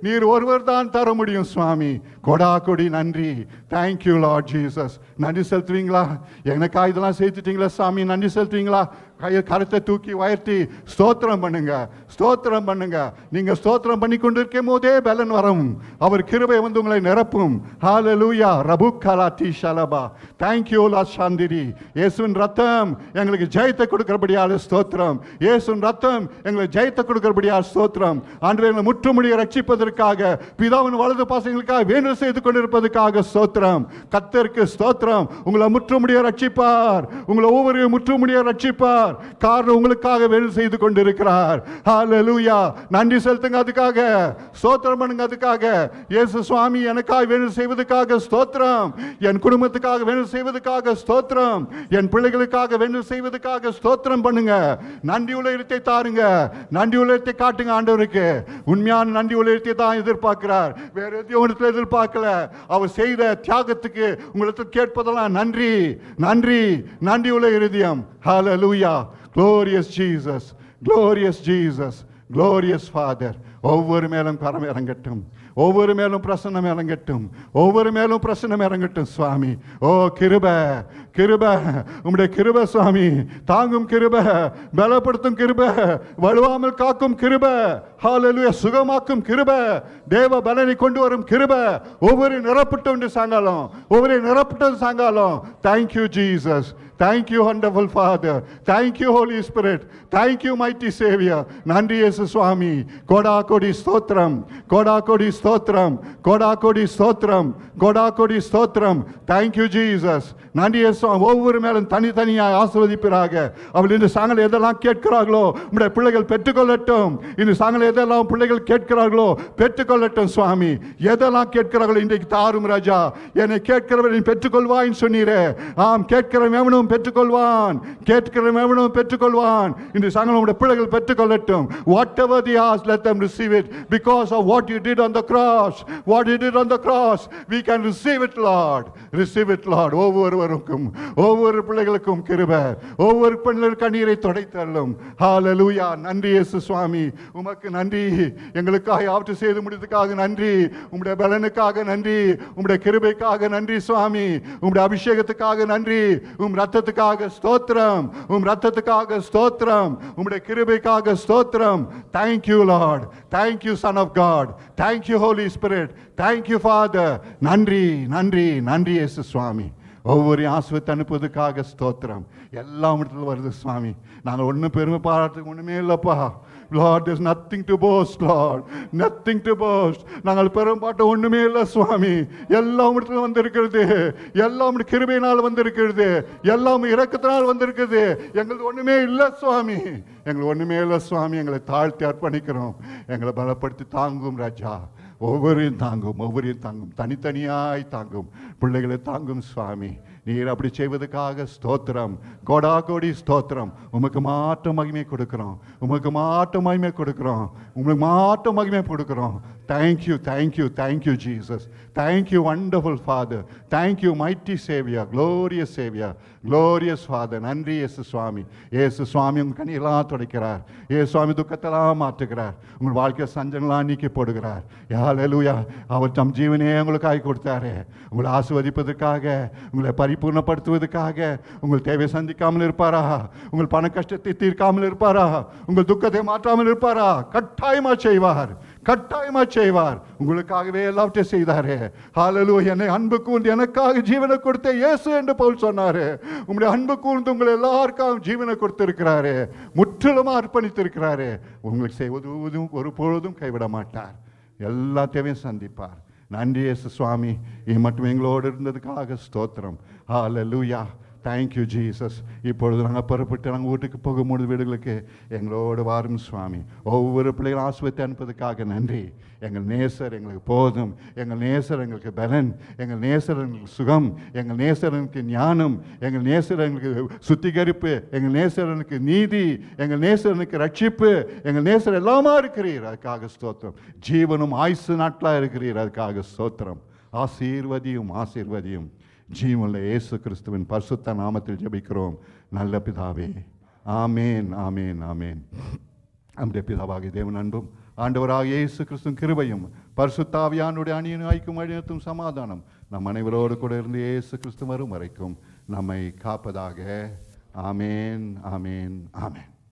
S1: நீர் ஒருவர் தான் தர முடியும் சுவாமி. கொடா கொடி நன்றி. Thank you Lord Jesus. நன்றி செலுத்துவீங்களா? எனக்காக இதெல்லாம் சேர்த்துட்டீங்களா சாமி? நன்றி செலுத்துவீங்களா? கருத்தை தூக்கி உயர்த்தி ஸ்தோத்திரம் பண்ணுங்க, ஸ்தோத்திரம் பண்ணுங்க. நீங்க ஸ்தோத்திரம் பண்ணி கொண்டிருக்கும் போதே பலன் வரும். அவர் கிருபை வந்து உங்களை நிரப்பும். ஹல்லேலூயா. ரபுக்கலாத்தி ஷலபா. தேங்க்யூ லார்ட் சாந்திரி. இயேசுவின் ரத்தம் எங்களுக்கு ஜெயத்தை கொடுக்கிறபடியால் ஸ்தோத்திரம். இயேசுவின் ரத்தம் எங்களுக்கு ஜெயத்தை கொடுக்கிறபடியால் ஸ்தோத்திரம். ஆண்டவரே, எங்களை முற்றுமுடிய ரட்சிப்பதற்காக பிதாவின் வலது பாசங்களுக்காக வேண்டுதல் செய்து கொண்டிருப்பதற்காக ஸ்தோத்திரம். கர்த்தருக்கு ஸ்தோத்திரம். உங்களை முற்றுமுடிய ரட்சிப்பார், உங்களை ஒவ்வொரு முற்றுமுடிய ரட்சிப்பார். காரணம் உங்களுக்காக வேலை செய்து கொண்டிருக்கிறார். ஹல்லேலூயா. நன்றி செலுத்துங்க அதுக்காக, ஸ்தோத்திரம் பண்ணுங்க அதுக்காக. இயேசு சுவாமி எனக்காக வேலை செய்வதற்காக ஸ்தோத்திரம், என் குடும்பத்துக்காக வேலை செய்வதற்காக ஸ்தோத்திரம், என் பிள்ளைகளுக்காக வேலை செய்வதற்காக ஸ்தோத்திரம் பண்ணுங்க. நன்றி உலகத்தை தாருங்க, நன்றி உலகத்தை காட்டுங்க. ஆண்டவருக்கு உண்மையான நன்றி உலகத்தை தான் எதிர்பார்க்கிறார், வேற எதையும் எதிர்பார்க்கல. அவர் செய்த தியாகத்துக்கு உங்களுக்கு கேட்பதெல்லாம் நன்றி, நன்றி, நன்றி உள்ள இருதயம். ஹல்லேலூயா. Glorious Jesus, glorious Jesus, glorious Father. ஒவ்வொரு மேலும் கரம் இறங்கட்டும், ஒவ்வொரு மேலும் பிரசன்னம் இறங்கட்டும், ஒவ்வொரு மேலும் பிரசன்னம் இறங்கட்டும் சுவாமி. ஓ கிருபை, கிருபை, உம்முடைய கிருபை சுவாமி. தாங்கும் கிருபை, பலப்படுத்தும் கிருபை, வலுவாமல் காக்கும் கிருபை, ஹல்லேலூயா, சுகமாக்கும் கிருபை, தேவ பலனை கொண்டு வரும் கிருபை ஒவ்வொரு நிரப்பட்டும் சாயங்காலம், ஒவ்வொரு நிரப்பட்டும் சாயங்காலம். Thank you Jesus. Thank you, wonderful Father. Thank you, Holy Spirit. Thank you, mighty Savior. நன்றி இயேசு சுவாமி. கோடா கோடி ஸ்தோத்திரம், கோடா கோடி ஸ்தோத்திரம், கோடா கோடி ஸ்தோத்திரம், கோடா கோடி ஸ்தோத்திரம். Thank you, Jesus. நன்றி இயேசு. ஒவ்வொரு மேலும் தனித்தனியாக ஆசீர்வதிப்பீராக. அவள் இந்த சாயங்காலம் எதெல்லாம் கேட்கிறார்களோ உம்முடைய பிள்ளைகள் பெற்றுக்கொள்ளட்டும். இந்த சாயங்காலம் எதெல்லாம் பிள்ளைகள் கேட்கிறார்களோ பெற்றுக்கொள்ளட்டும் சுவாமி. எதெல்லாம் கேட்கிறார்களோ இன்றைக்கு தாரும் ராஜா. என்னை கேட்கிறவரை பெற்றுக்கொள்வாயின்னு சொன்னீரே. ஆம், கேட்கிறவனும் பெற்றுக்கொள்வான், கேட்கிறவனும் பெற்றுக்கொள்வான். இந்த சாயங்காலம் உம்முடைய பிள்ளைகள் பெற்றுக்கொள்ளட்டும். Whatever they ask, let them receive it because of what you did on the cross. What you did on the cross, we can receive it, Lord. Receive it, Lord. ஒவ்வொருவருக்கும், ஒவ்வொரு பிள்ளைகளுக்கும் கிருபை, ஒவ்வொரு பிள்ளைகள் கண்ணீரை துடைத்தள்ளும். ஹல்லேலூயா. நன்றி இயேசு சுவாமி. உமக்கு நன்றி. எங்களுக்காக ஆவற்று செய்து முடித்ததுக்காக நன்றி. உம்முடைய பலனுக்காக நன்றி. உம்முடைய கிருபைக்காக நன்றி சுவாமி. உம்முடைய அபிஷேகத்துக்காக நன்றி. உம் ரத்தத்துக்காக ஸ்தோத்திரம், உம் ரத்தத்துக்காக ஸ்தோத்திரம், உம்முடைய கிருபைக்காக ஸ்தோத்திரம். Thank you, Lord. Thank you, Son of God. Thank you, Holy Spirit. Thank you, Father. நன்றி, நன்றி, நன்றி இயேசு சுவாமி. ஒவ்வொரு ஆசீர்வாதத்தை அனுப்புவதற்காக ஸ்தோத்திரம். எல்லாம் இடத்துல வருது சுவாமி. நாங்கள் ஒன்றும் பெருமை பாராட்டுறதுக்கு ஒன்றுமே இல்லைப்பா. Lord, there's nothing to boast, Lord. Nothing to boast. நாங்கள் பெரும்பாட்ட ஒன்றுமே இல்லை சுவாமி. எல்லாம் இடத்துல வந்திருக்கிறது, எல்லாம் கிருபையினால் வந்திருக்கிறது, எல்லாம் இரக்கத்தினால் வந்திருக்கிறது. எங்களுக்கு ஒன்றுமே இல்லை சுவாமி, எங்களுக்கு ஒன்றுமே இல்லை சுவாமி. எங்களை தாழ்த்தி அர்ப்பணிக்கிறோம். எங்களை பலப்படுத்தி தாங்கும் ராஜா. ஒவ்வொருவரையும் தாங்கும், ஒவ்வொருவரையும் தாங்கும், தனித்தனியாய் தாங்கும், பிள்ளைகளை தாங்கும் சுவாமி. நீர் அப்படி செய்வதற்காக ஸ்தோத்திரம், கோடா கோடி ஸ்தோத்திரம். உமக்கு மாற்ற மகிமை கொடுக்கிறோம், உமக்கு மாற்ற மகிமை கொடுக்கிறோம், உமக்கு மாற்ற மகிமை கொடுக்கிறோம். Thank you, thank you, thank you Jesus. Thank you wonderful father. Thank you mighty Xavier, glorious Xavier, glorious father. நன்றி இயேசு சுவாமி. இயேசு சுவாமி உங்கள் கண்ணீரெல்லாம் துடைக்கிறார். இயேசு சுவாமி துக்கத்தெல்லாம் மாற்றுகிறார். உங்கள் வாழ்க்கை சஞ்சங்களாக நீக்கி போடுகிறார். ஹல்லேலூயா. அவர் தம் ஜீவனையே உங்களுக்காக கொடுத்தாரு. உங்களை ஆசீர்வதிப்பதற்காக, உங்களை பரிபூர்ணப்படுத்துவதற்காக. உங்கள் தேவை சந்திக்காமல் இருப்பாரா? உங்கள் பண கஷ்டத்தை தீர்க்காமல் இருப்பாரா? உங்கள் துக்கத்தை மாற்றாமல் இருப்பாரா? கட்டாயமா செய்வார், கட்டாயமா செய்வார். உங்களுக்காகவே எல்லாவற்றையும் செய்தாரு. ஹல்லேலூயா. என்னை அன்பு கூர்ந்து எனக்காக ஜீவனை கொடுத்த இயேசு என்று பவுல் சொன்னாரு. உங்களுடைய அன்பு கூர்ந்து உங்களை எல்லாருக்காகவும் ஜீவனை கொடுத்திருக்கிறாரு, முற்றிலுமா அர்ப்பணித்திருக்கிறாரு. உங்களுக்கு செய்வதும் ஒரு பொழுதும் கைவிட மாட்டார். எல்லா தேவையும் சந்திப்பார். நன்றி இயேசு சுவாமி. இது மட்டும் எங்களோடு இருந்ததுக்காக ஸ்தோத்திரம். ஹல்லேலூயா. Thank you Jesus. இப்பொழுது நாங்கள் புறப்பட்டு நாங்கள் வீட்டுக்கு போகும்போது வீடுகளுக்கு எங்களோடு வாரும் சுவாமி. ஒவ்வொரு பிள்ளைகளும் ஆஸ்பத்திரி அனுப்பதுக்காக நன்றி. எங்கள் நேசர் எங்களுக்கு போதும், எங்கள் நேசர் எங்களுக்கு பலன், எங்கள் நேசர் எங்களுக்கு சுகம், எங்கள் நேசர் எங்களுக்கு ஞானம், எங்கள் நேசர் எங்களுக்கு சுத்திகரிப்பு, எங்கள் நேசர் எனக்கு நீதி, எங்கள் நேசர் எனக்கு ரட்சிப்பு, எங்கள் நேசர் எல்லாமா இருக்கிறீர். அதுக்காக ஸ்தோத்திரம். ஜீவனும் ஆயுசு நாட்களாக இருக்கிறீர். அதுக்காக ஸ்தோத்திரம். ஆசீர்வதியும் ஆசீர்வதியும். ஜீவனுள்ள இயேசு கிறிஸ்துவின் பரிசுத்த நாமத்தில் ஜெபிக்கிறோம் நல்ல பிதாவே. ஆமேன் ஆமேன் ஆமேன். நம்முடைய பிதாவாகிய தேவன் அன்பும் ஆண்டவராகிய இயேசு கிறிஸ்துவின் கிருபையும் பரிசுத்த ஆவியானுடைய அணியின் ஐக்கும் வழிநடத்தும் சமாதானம் நம் அனைவரோடு கூட இருந்து இயேசு கிறிஸ்து வரும் வரைக்கும் நம்மை காப்பதாக. ஆமேன் ஆமேன் ஆமேன்.